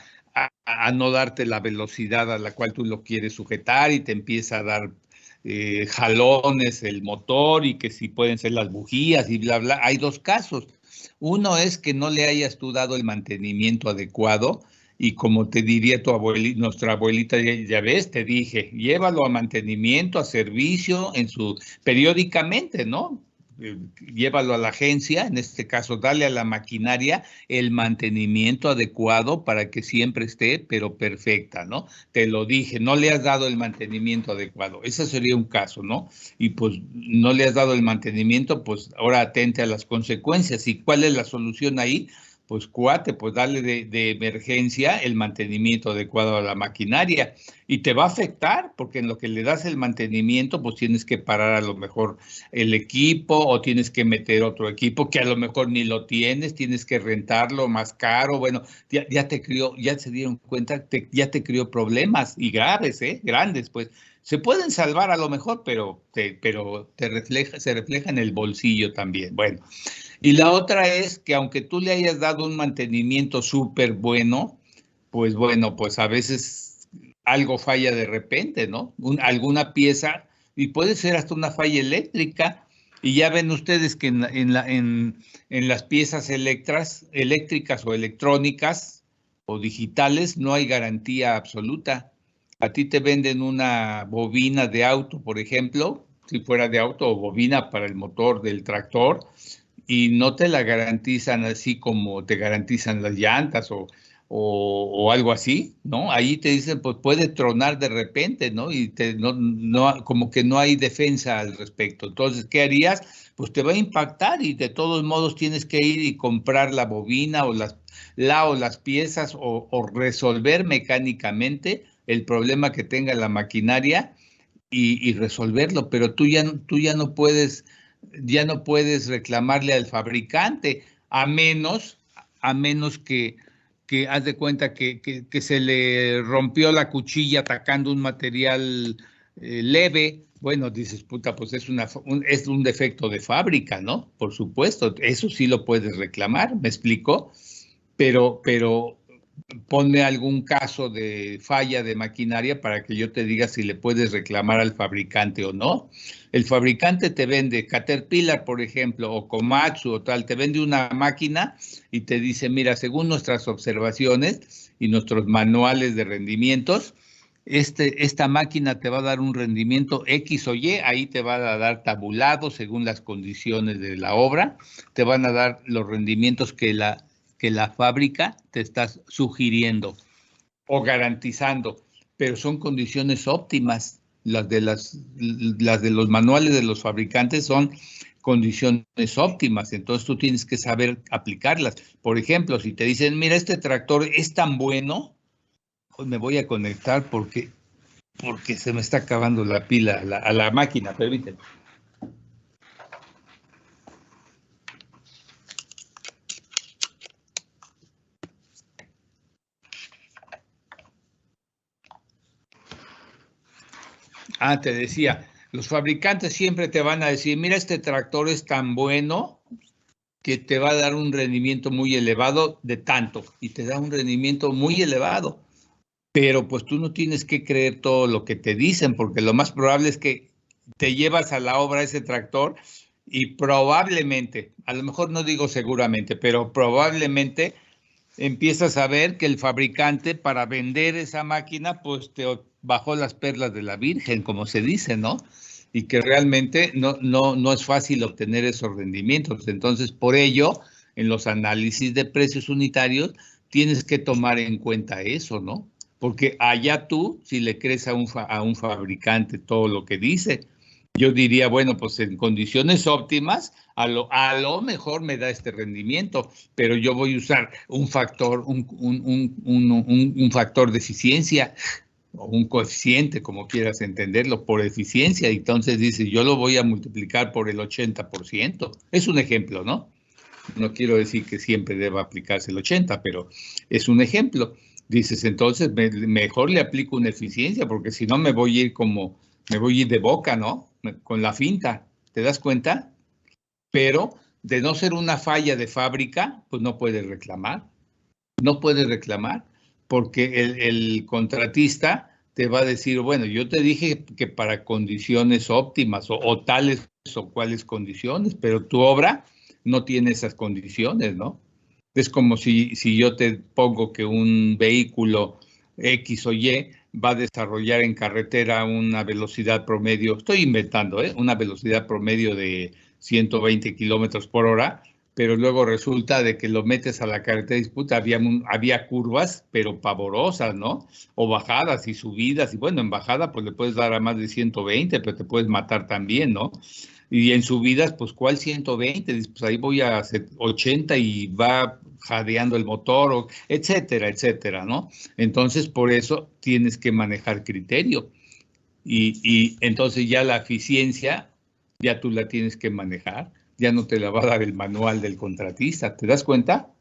no darte la velocidad a la cual tú lo quieres sujetar y te empieza a dar jalones el motor y que si pueden ser las bujías y bla, bla. Hay 2 casos. Uno es que no le hayas tú dado el mantenimiento adecuado y como te diría tu abuelita, nuestra abuelita, ya ves, te dije, llévalo a mantenimiento, a servicio, periódicamente, ¿no? Llévalo a la agencia, en este caso, dale a la maquinaria el mantenimiento adecuado para que siempre esté, pero perfecta, ¿no? Te lo dije, no le has dado el mantenimiento adecuado. Ese sería un caso, ¿no? Y pues no le has dado el mantenimiento, pues ahora atente a las consecuencias. ¿Y cuál es la solución ahí? Pues cuate, pues dale de emergencia el mantenimiento adecuado a la maquinaria y te va a afectar porque en lo que le das el mantenimiento pues tienes que parar a lo mejor el equipo o tienes que meter otro equipo que a lo mejor ni lo tienes que rentarlo más caro, bueno, ya se dieron cuenta, ya te creó problemas y graves, grandes, pues se pueden salvar a lo mejor, pero se refleja en el bolsillo también, bueno. Y la otra es que aunque tú le hayas dado un mantenimiento súper bueno, pues bueno, pues a veces algo falla de repente, ¿no? Alguna pieza, y puede ser hasta una falla eléctrica, y ya ven ustedes que en las piezas eléctricas o electrónicas o digitales no hay garantía absoluta. A ti te venden una bobina de auto, por ejemplo, si fuera de auto, o bobina para el motor del tractor, y no te la garantizan así como te garantizan las llantas o algo así, ¿no? Ahí te dicen, pues puede tronar de repente, ¿no? Y como que no hay defensa al respecto. Entonces, ¿qué harías? Pues te va a impactar y de todos modos tienes que ir y comprar la bobina o las piezas o resolver mecánicamente el problema que tenga la maquinaria y resolverlo, pero tú ya no puedes reclamarle al fabricante, a menos que haz de cuenta que se le rompió la cuchilla atacando un material leve. Bueno, dices, puta, pues es un defecto de fábrica, ¿no? Por supuesto, eso sí lo puedes reclamar, ¿me explico? Pero ponme algún caso de falla de maquinaria para que yo te diga si le puedes reclamar al fabricante o no. El fabricante te vende Caterpillar, por ejemplo, o Komatsu o tal, te vende una máquina y te dice, mira, según nuestras observaciones y nuestros manuales de rendimientos, esta máquina te va a dar un rendimiento X o Y, ahí te va a dar tabulado según las condiciones de la obra, te van a dar los rendimientos que que la fábrica te está sugiriendo o garantizando, pero son condiciones óptimas. Las de los manuales de los fabricantes son condiciones óptimas, entonces tú tienes que saber aplicarlas. Por ejemplo, si te dicen, mira, este tractor es tan bueno, pues me voy a conectar porque se me está acabando la pila a la máquina, permíteme. Te decía, los fabricantes siempre te van a decir, mira, este tractor es tan bueno que te va a dar un rendimiento muy elevado de tanto, y te da un rendimiento muy elevado. Pero pues tú no tienes que creer todo lo que te dicen, porque lo más probable es que te llevas a la obra ese tractor y probablemente, a lo mejor no digo seguramente, pero probablemente empiezas a ver que el fabricante para vender esa máquina pues te bajó las perlas de la Virgen, como se dice, ¿no? Y que realmente no es fácil obtener esos rendimientos. Entonces, por ello, en los análisis de precios unitarios, tienes que tomar en cuenta eso, ¿no? Porque allá tú, si le crees a un fabricante todo lo que dice, yo diría, bueno, pues en condiciones óptimas, a lo mejor me da este rendimiento, pero yo voy a usar un factor, un factor de eficiencia, o un coeficiente, como quieras entenderlo, por eficiencia. Entonces dice, yo lo voy a multiplicar por el 80%. Es un ejemplo, ¿no? No quiero decir que siempre deba aplicarse el 80, pero es un ejemplo. Dices, entonces mejor le aplico una eficiencia, porque si no me voy a ir de boca, ¿no? Con la finta, ¿te das cuenta? Pero de no ser una falla de fábrica, pues no puedes reclamar. No puedes reclamar, porque el contratista te va a decir, bueno, yo te dije que para condiciones óptimas o tales o cuales condiciones, pero tu obra no tiene esas condiciones, ¿no? Es como si yo te pongo que un vehículo X o Y va a desarrollar en carretera una velocidad promedio, estoy inventando, una velocidad promedio de 120 kilómetros por hora, pero luego resulta de que lo metes a la carretera y disputa, había curvas, pero pavorosas, ¿no? O bajadas y subidas, y bueno, en bajada pues le puedes dar a más de 120, pero te puedes matar también, ¿no? Y en subidas, pues, ¿cuál 120? Pues ahí voy a hacer 80 y va jadeando el motor, etcétera, etcétera, ¿no? Entonces, por eso tienes que manejar criterio. Y entonces ya la eficiencia, ya tú la tienes que manejar, ya no te la va a dar el manual del contratista. ¿Te das cuenta?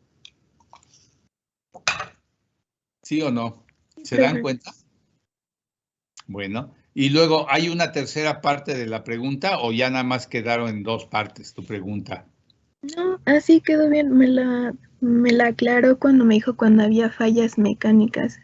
¿Sí o no? ¿Se dan cuenta? Bueno, y luego, ¿hay una tercera parte de la pregunta o ya nada más quedaron en dos partes tu pregunta? No, así quedó bien. Me la aclaró cuando me dijo cuando había fallas mecánicas.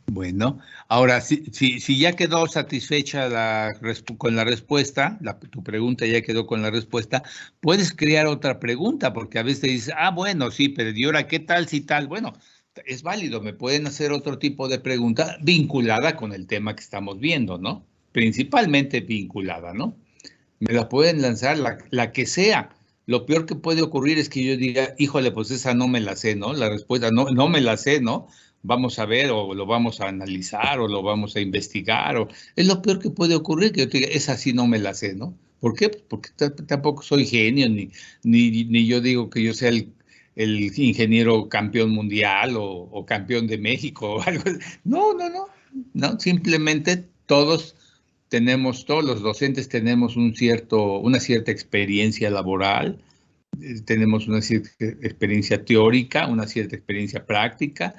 Bueno, ahora, si ya quedó satisfecha con la respuesta, tu pregunta ya quedó con la respuesta, puedes crear otra pregunta, porque a veces te dices, bueno, sí, pero ¿y ahora qué tal si tal? Bueno, es válido, me pueden hacer otro tipo de pregunta vinculada con el tema que estamos viendo, ¿no? Principalmente vinculada, ¿no? Me la pueden lanzar la que sea. Lo peor que puede ocurrir es que yo diga, híjole, pues esa no me la sé, ¿no? La respuesta no me la sé, ¿no? Vamos a ver, o lo vamos a analizar, o lo vamos a investigar, o es lo peor que puede ocurrir, que yo te diga, esa sí no me la sé, ¿no? ¿Por qué? Porque tampoco soy genio, ni yo digo que yo sea el ingeniero campeón mundial o campeón de México o algo. No, simplemente todos los docentes tenemos una cierta experiencia laboral, tenemos una cierta experiencia teórica, una cierta experiencia práctica.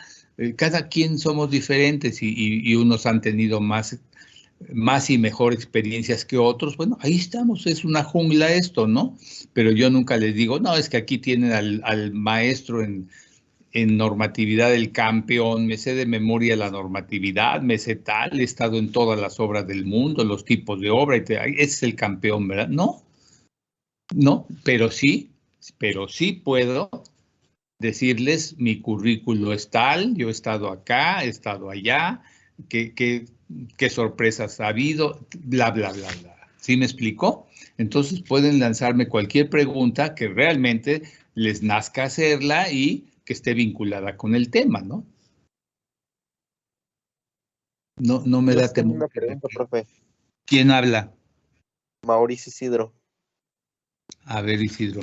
Cada quien somos diferentes y unos han tenido más y mejor experiencias que otros. Bueno, ahí estamos, es una jungla esto, ¿no? Pero yo nunca les digo, no, es que aquí tienen al maestro en normatividad el campeón, me sé de memoria la normatividad, me sé tal, he estado en todas las obras del mundo, los tipos de obra, ese es el campeón, ¿verdad? No, pero sí puedo decirles mi currículo es tal, yo he estado acá, he estado allá, qué sorpresas ha habido, bla, bla, bla, bla. ¿Sí me explicó? Entonces pueden lanzarme cualquier pregunta que realmente les nazca hacerla y que esté vinculada con el tema, ¿no? No me da temor. Una pregunta, profe. ¿Quién habla? Mauricio Isidro. A ver, Isidro.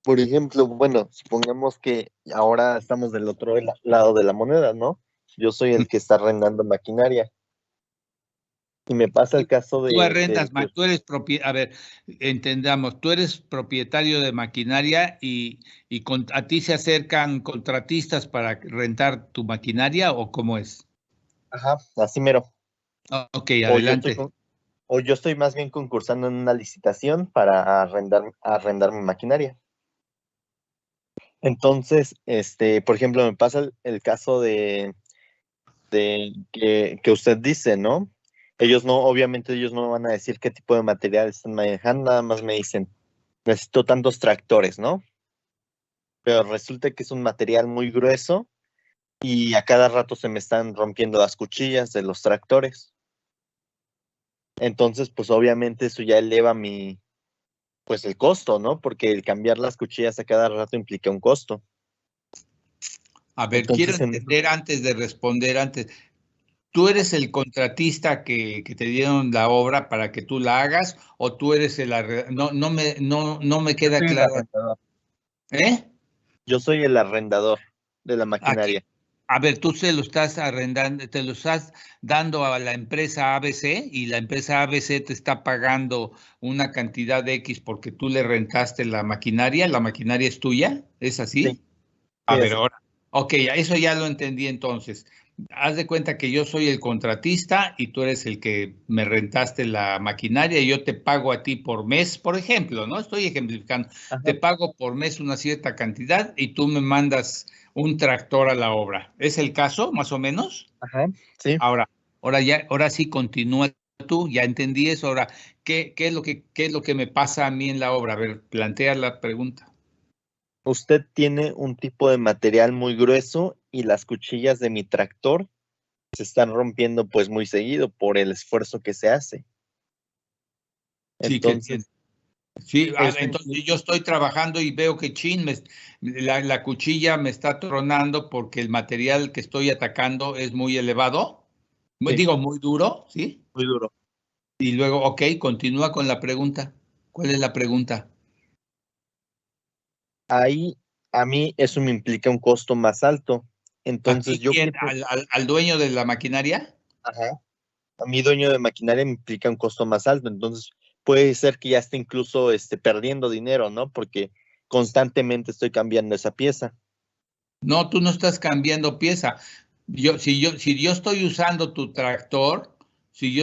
Por ejemplo, bueno, supongamos que ahora estamos del otro lado de la moneda, ¿no? Yo soy el que está arrendando maquinaria. Y me pasa el caso de... Tú arrendas, tú eres a ver, entendamos, tú eres propietario de maquinaria y a ti se acercan contratistas para rentar tu maquinaria, ¿o cómo es? Ajá, así mero. Ok, adelante. O yo estoy más bien concursando en una licitación para arrendar mi maquinaria. Entonces, por ejemplo, me pasa el caso de que usted dice, ¿no? Obviamente ellos no van a decir qué tipo de material están manejando, nada más me dicen, necesito tantos tractores, ¿no? Pero resulta que es un material muy grueso y a cada rato se me están rompiendo las cuchillas de los tractores. Entonces, pues obviamente eso ya eleva pues el costo, ¿no? Porque el cambiar las cuchillas a cada rato implica un costo. A ver, entonces, quiero entender antes de responder, ¿tú eres el contratista que te dieron la obra para que tú la hagas o tú eres el arrendador? No me queda claro. ¿Eh? Yo soy el arrendador de la maquinaria. Aquí. A ver, tú se lo estás arrendando, te lo estás dando a la empresa ABC y la empresa ABC te está pagando una cantidad de X porque tú le rentaste la maquinaria es tuya, ¿es así? Sí. A ver, ahora. Ok, eso ya lo entendí entonces. Haz de cuenta que yo soy el contratista y tú eres el que me rentaste la maquinaria y yo te pago a ti por mes, por ejemplo, ¿no? Estoy ejemplificando. Ajá. Te pago por mes una cierta cantidad y tú me mandas un tractor a la obra. ¿Es el caso, más o menos? Ajá, sí. Ahora sí continúa tú, ya entendí eso. Ahora, ¿qué es lo que me pasa a mí en la obra? A ver, plantea la pregunta. Usted tiene un tipo de material muy grueso y las cuchillas de mi tractor se están rompiendo pues muy seguido por el esfuerzo que se hace. Entonces, entonces yo estoy trabajando y veo que la cuchilla me está tronando porque el material que estoy atacando es muy elevado. Sí. Digo, muy duro, ¿sí? Muy duro. Y luego, ok, continúa con la pregunta. ¿Cuál es la pregunta? Ahí a mí eso me implica un costo más alto. Entonces yo... ¿Al dueño de la maquinaria? Ajá. A mi dueño de maquinaria me implica un costo más alto. Entonces puede ser que ya esté incluso perdiendo dinero, ¿no? Porque constantemente estoy cambiando esa pieza. No, tú no estás cambiando pieza. Si yo estoy usando tu tractor, y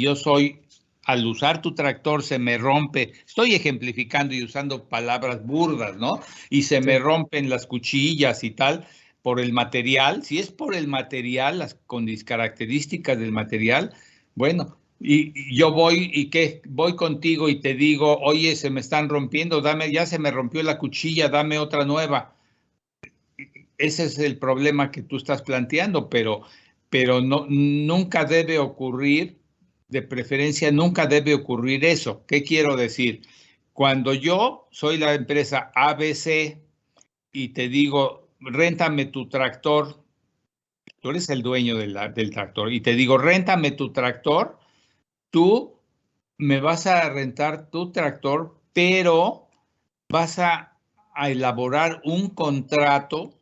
yo soy... Al usar tu tractor se me rompe, estoy ejemplificando y usando palabras burdas, ¿no? Y se me rompen las cuchillas y tal por el material. Si es por el material, con las características del material, bueno, y yo voy contigo y te digo, oye, se me están rompiendo, ya se me rompió la cuchilla, dame otra nueva. Ese es el problema que tú estás planteando, pero nunca debe ocurrir. De preferencia, nunca debe ocurrir eso. ¿Qué quiero decir? Cuando yo soy la empresa ABC y te digo, réntame tu tractor, tú eres el dueño del tractor, y te digo, réntame tu tractor, tú me vas a rentar tu tractor, pero vas a elaborar un contrato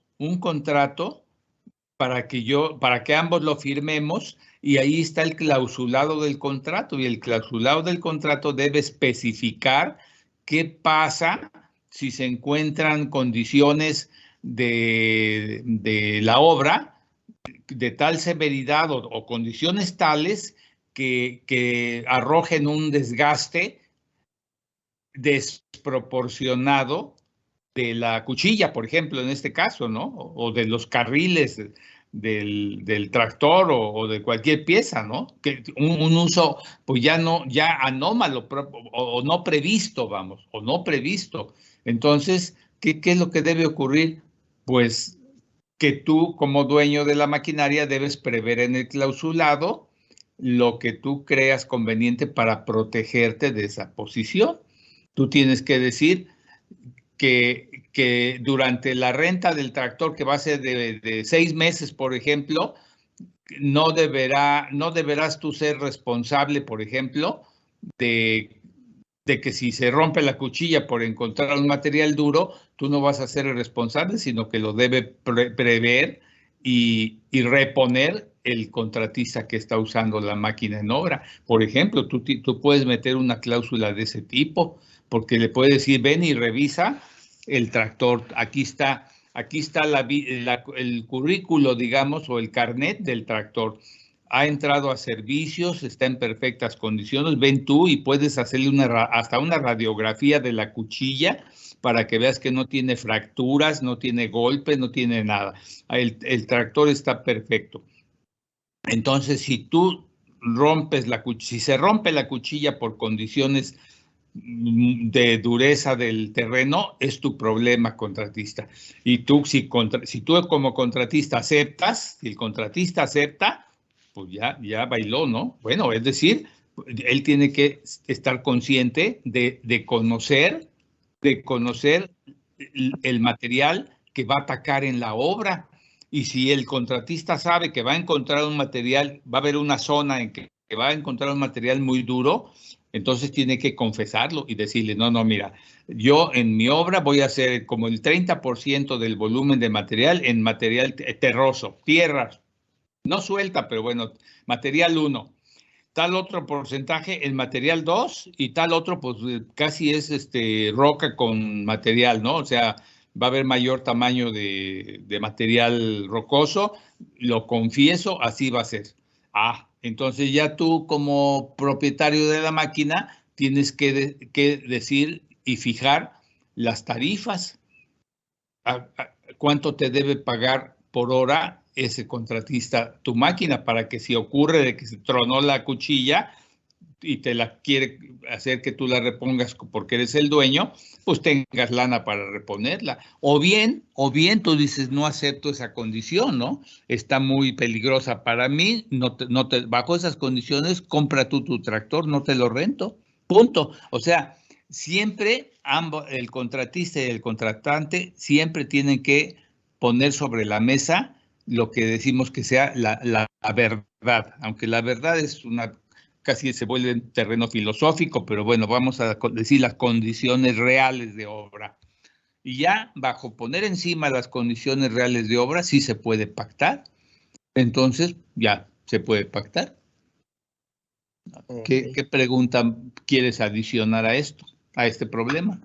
para que ambos lo firmemos, y ahí está el clausulado del contrato, y el clausulado del contrato debe especificar qué pasa si se encuentran condiciones de la obra de tal severidad o condiciones tales que arrojen un desgaste desproporcionado de la cuchilla, por ejemplo, en este caso, ¿no? O de los carriles del tractor o de cualquier pieza, ¿no? Que un uso, pues ya anómalo o no previsto, vamos, o no previsto. Entonces, ¿qué es lo que debe ocurrir? Pues que tú, como dueño de la maquinaria, debes prever en el clausulado lo que tú creas conveniente para protegerte de esa posición. Tú tienes que decir que que durante la renta del tractor, que va a ser de 6 meses, por ejemplo, no deberás tú ser responsable, por ejemplo, de que si se rompe la cuchilla por encontrar un material duro, tú no vas a ser el responsable, sino que lo debe prever y reponer el contratista que está usando la máquina en obra. Por ejemplo, tú puedes meter una cláusula de ese tipo, porque le puedes decir, ven y revisa el tractor, aquí está el currículo, digamos, o el carnet del tractor. Ha entrado a servicios, está en perfectas condiciones, ven tú y puedes hacerle hasta una radiografía de la cuchilla para que veas que no tiene fracturas, no tiene golpes, no tiene nada. El tractor está perfecto. Entonces, si se rompe la cuchilla por condiciones de dureza del terreno, es tu problema, contratista. Y tú, si tú como contratista aceptas, si el contratista acepta, pues ya bailó, ¿no? Bueno, es decir, él tiene que estar consciente de conocer el material que va a atacar en la obra. Y si el contratista sabe que va a encontrar un material, va a haber una zona en que va a encontrar un material muy duro, entonces tiene que confesarlo y decirle, no, mira, yo en mi obra voy a hacer como el 30% del volumen de material en material terroso, tierra, no suelta, pero bueno, material 1. Tal otro porcentaje en material 2 y tal otro, pues casi es roca con material, ¿no? O sea, va a haber mayor tamaño de material rocoso, lo confieso, así va a ser. Entonces ya tú como propietario de la máquina tienes que decir y fijar las tarifas. ¿Cuánto te debe pagar por hora ese contratista tu máquina para que si ocurre de que se tronó la cuchilla y te la quiere hacer que tú la repongas porque eres el dueño, pues tengas lana para reponerla? O bien tú dices, no acepto esa condición, ¿no? Está muy peligrosa para mí, bajo esas condiciones, compra tú tu tractor, no te lo rento, punto. O sea, siempre el contratista y el contratante siempre tienen que poner sobre la mesa lo que decimos que sea la verdad, aunque la verdad es casi se vuelve un terreno filosófico, pero bueno, vamos a decir las condiciones reales de obra. Y ya bajo poner encima las condiciones reales de obra, sí se puede pactar. Entonces, ya se puede pactar. ¿Qué pregunta quieres adicionar a esto, a este problema?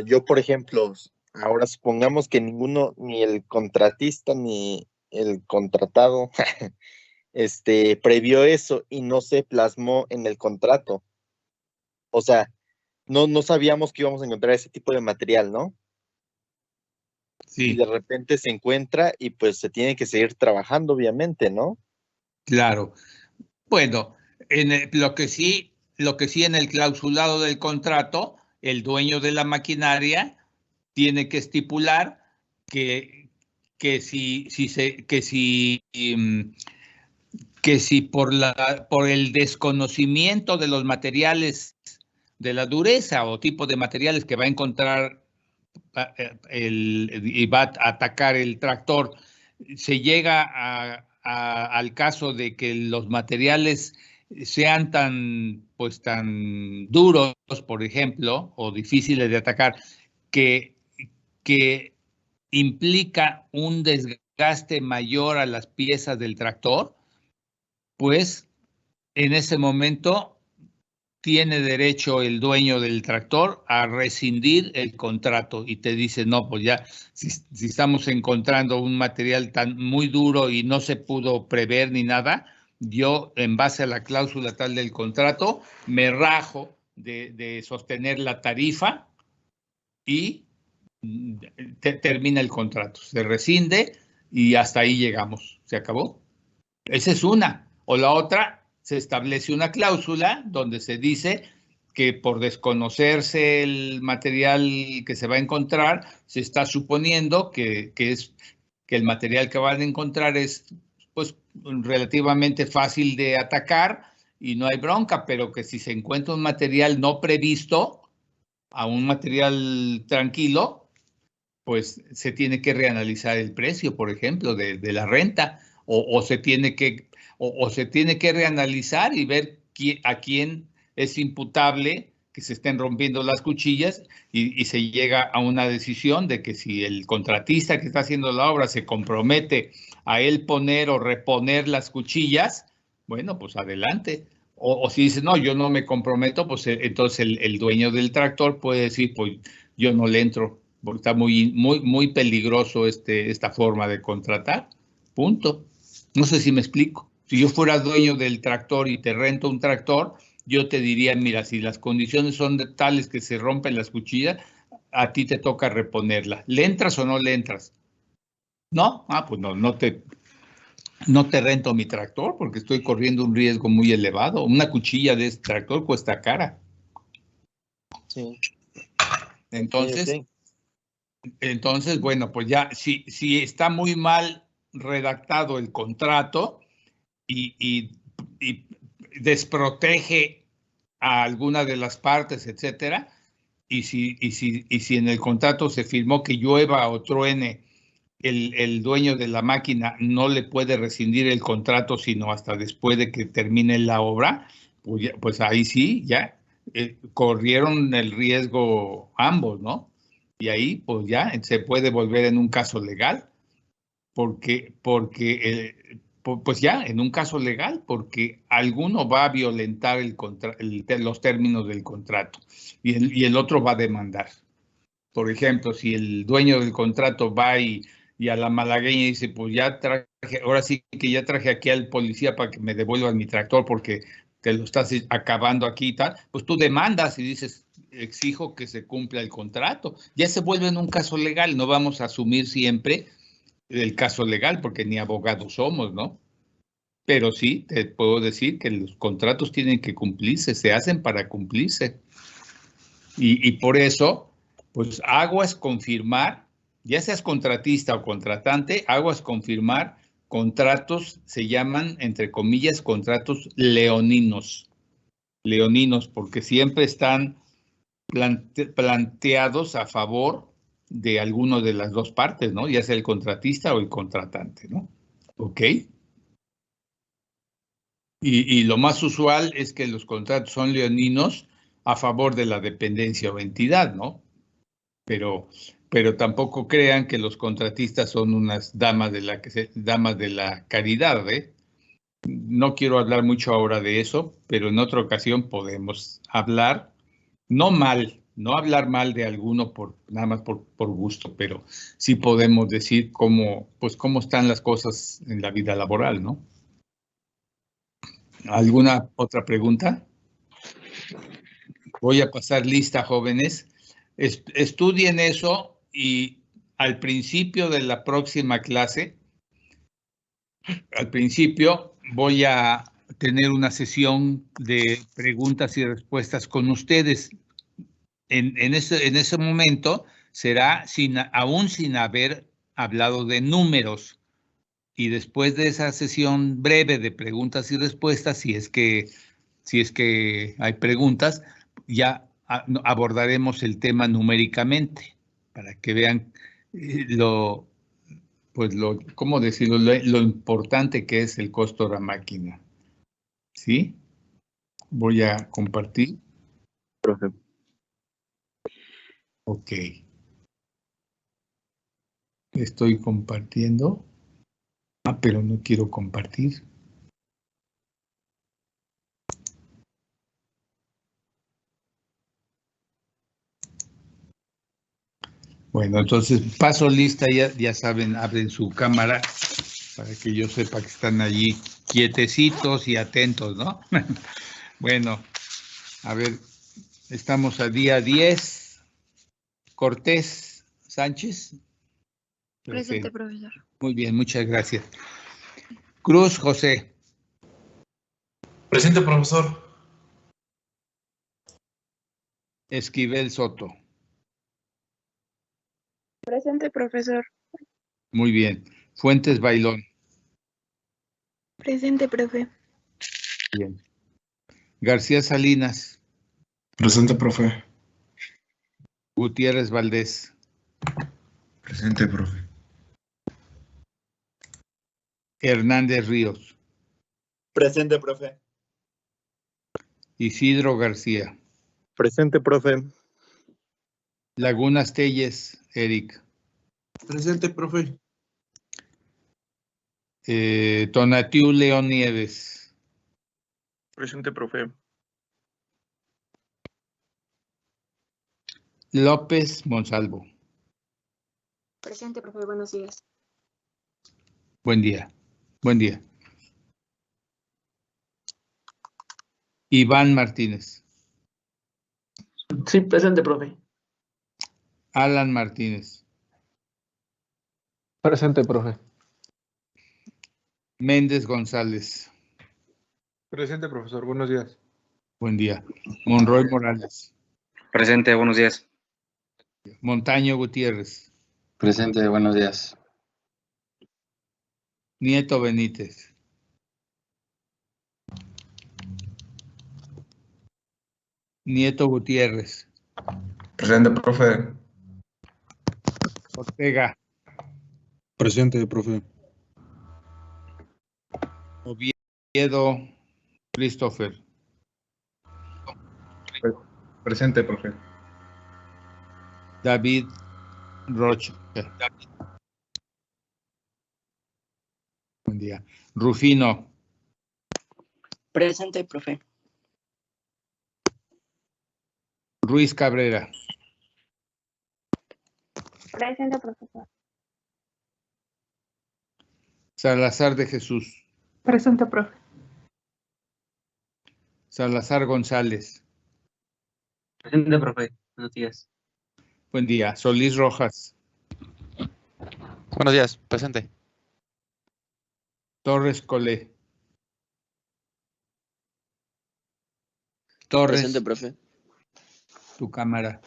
Yo, por ejemplo, ahora supongamos que ni el contratista ni el contratado previó eso y no se plasmó en el contrato. O sea, no sabíamos que íbamos a encontrar ese tipo de material, ¿no? Sí. Y de repente se encuentra y pues se tiene que seguir trabajando, obviamente, ¿no? Claro. Bueno, lo que sí en el clausulado del contrato, el dueño de la maquinaria tiene que estipular que si por el desconocimiento de los materiales, de la dureza o tipo de materiales que va a encontrar y va a atacar el tractor, se llega al caso de que los materiales sean tan duros, por ejemplo, o difíciles de atacar, que implica un desgaste mayor a las piezas del tractor, pues en ese momento tiene derecho el dueño del tractor a rescindir el contrato y te dice, no, pues ya, si estamos encontrando un material tan muy duro y no se pudo prever ni nada, yo en base a la cláusula tal del contrato me rajo de sostener la tarifa y termina el contrato, se rescinde y hasta ahí llegamos, se acabó. Esa es una. O la otra, se establece una cláusula donde se dice que por desconocerse el material que se va a encontrar, se está suponiendo que el material que van a encontrar es pues relativamente fácil de atacar y no hay bronca, pero que si se encuentra un material no previsto, a un material tranquilo, pues se tiene que reanalizar el precio, por ejemplo, de la renta, o se tiene que reanalizar y ver a quién es imputable que se estén rompiendo las cuchillas y se llega a una decisión de que si el contratista que está haciendo la obra se compromete a él poner o reponer las cuchillas, bueno, pues adelante. O si dice, no, yo no me comprometo, pues entonces el dueño del tractor puede decir, pues yo no le entro, porque está muy peligroso esta forma de contratar. Punto. No sé si me explico. Si yo fuera dueño del tractor y te rento un tractor, yo te diría, mira, si las condiciones son de tales que se rompen las cuchillas, a ti te toca reponerla. ¿Le entras o no le entras? ¿No? Pues no te rento mi tractor porque estoy corriendo un riesgo muy elevado. Una cuchilla de este tractor cuesta cara. Sí. Entonces, bueno, pues ya, si está muy mal redactado el contrato y desprotege a alguna de las partes, etcétera, y si en el contrato se firmó que llueva o truene, el dueño de la máquina no le puede rescindir el contrato sino hasta después de que termine la obra, pues ahí sí, ya corrieron el riesgo ambos, ¿no? Y ahí pues ya se puede volver en un caso legal, porque pues ya en un caso legal, porque alguno va a violentar los términos del contrato y el otro va a demandar. Por ejemplo, si el dueño del contrato va y a la malagueña dice, pues ya traje, ahora sí que ya traje aquí al policía para que me devuelvan mi tractor porque te lo estás acabando aquí y tal, pues tú demandas y dices, exijo que se cumpla el contrato. Ya se vuelve en un caso legal, no vamos a asumir siempre el caso legal porque ni abogados somos, ¿no? Pero sí, te puedo decir que los contratos tienen que cumplirse, se hacen para cumplirse. Y por eso, pues aguas confirmar, ya seas contratista o contratante, aguas confirmar contratos, se llaman, entre comillas, contratos leoninos. Leoninos, porque siempre están planteados a favor de alguno de las dos partes, ¿no? Ya sea el contratista o el contratante, ¿no? ¿Ok? Y lo más usual es que los contratos son leoninos a favor de la dependencia o entidad, ¿no? Pero tampoco crean que los contratistas son unas damas de la caridad, ¿eh? No quiero hablar mucho ahora de eso, pero en otra ocasión podemos hablar, no hablar mal de alguno nada más por gusto, pero sí podemos decir cómo están las cosas en la vida laboral, ¿no? ¿Alguna otra pregunta? Voy a pasar lista, jóvenes. Estudien eso y al principio de la próxima clase, al principio voy a tener una sesión de preguntas y respuestas con ustedes. En ese momento será aún sin haber hablado de números. Y después de esa sesión breve de preguntas y respuestas, si es que hay preguntas, ya abordaremos el tema numéricamente para que vean ¿cómo decirlo? Lo importante que es el costo de la máquina. ¿Sí? Voy a compartir. Profe. Ok. Estoy compartiendo. Pero no quiero compartir. Bueno, entonces paso lista, ya saben, abren su cámara para que yo sepa que están allí quietecitos y atentos, ¿no? Bueno, a ver, estamos a día 10. Cortés Sánchez. Presente, profesor. Muy bien, muchas gracias. Cruz José. Presente, profesor. Esquivel Soto. Presente, profesor. Muy bien. Fuentes Bailón. Presente, profe. Bien. García Salinas. Presente, profe. Gutiérrez Valdés. Presente, profe. Hernández Ríos. Presente, profe. Isidro García. Presente, profe. Lagunas Telles, Eric. Presente, profe. Tonatiu León Nieves. Presente, profe. López Monsalvo. Presente, profe. Buenos días. Buen día. Buen día. Iván Martínez. Sí, presente, profe. Alan Martínez. Presente, profe. Méndez González. Presente, profesor. Buenos días. Buen día. Monroy Morales. Presente, buenos días. Montaño Gutiérrez. Presente, buenos días. Nieto Benítez. Nieto Gutiérrez. Presente, profe. Ortega. Presente, profe. Oviedo Christopher. Presente, profe. David Rocha. Buen día. Rufino. Presente, profe. Ruiz Cabrera. Presente, profesor. Salazar de Jesús. Presente, profe. Salazar González. Presente, profe. Buenos días. Buen día. Solís Rojas. Buenos días, presente. Torres Colé. Torres. Presente, profe. Tu cámara.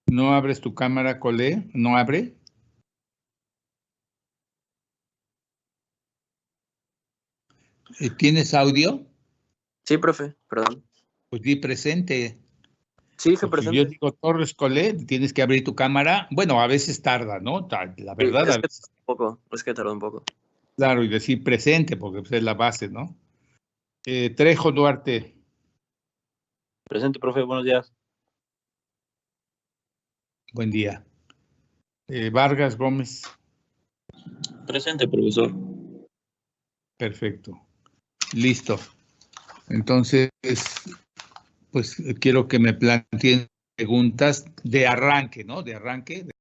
¿No abres tu cámara, Colé? ¿No abre? ¿Tienes audio? Sí, profe, perdón. Pues di presente. Sí, dije Porque si presente. yo digo Torres Colé, tienes que abrir tu cámara. Bueno, a veces tarda, ¿no? La verdad, a veces. Es que tardó un poco. Claro, y decir presente, porque pues, es la base, ¿no? Trejo Duarte. Presente, profe, buenos días. Buen día. Vargas Gómez. Presente, profesor. Perfecto. Listo. Entonces, pues quiero que me planteen preguntas de arranque, ¿no? De arranque.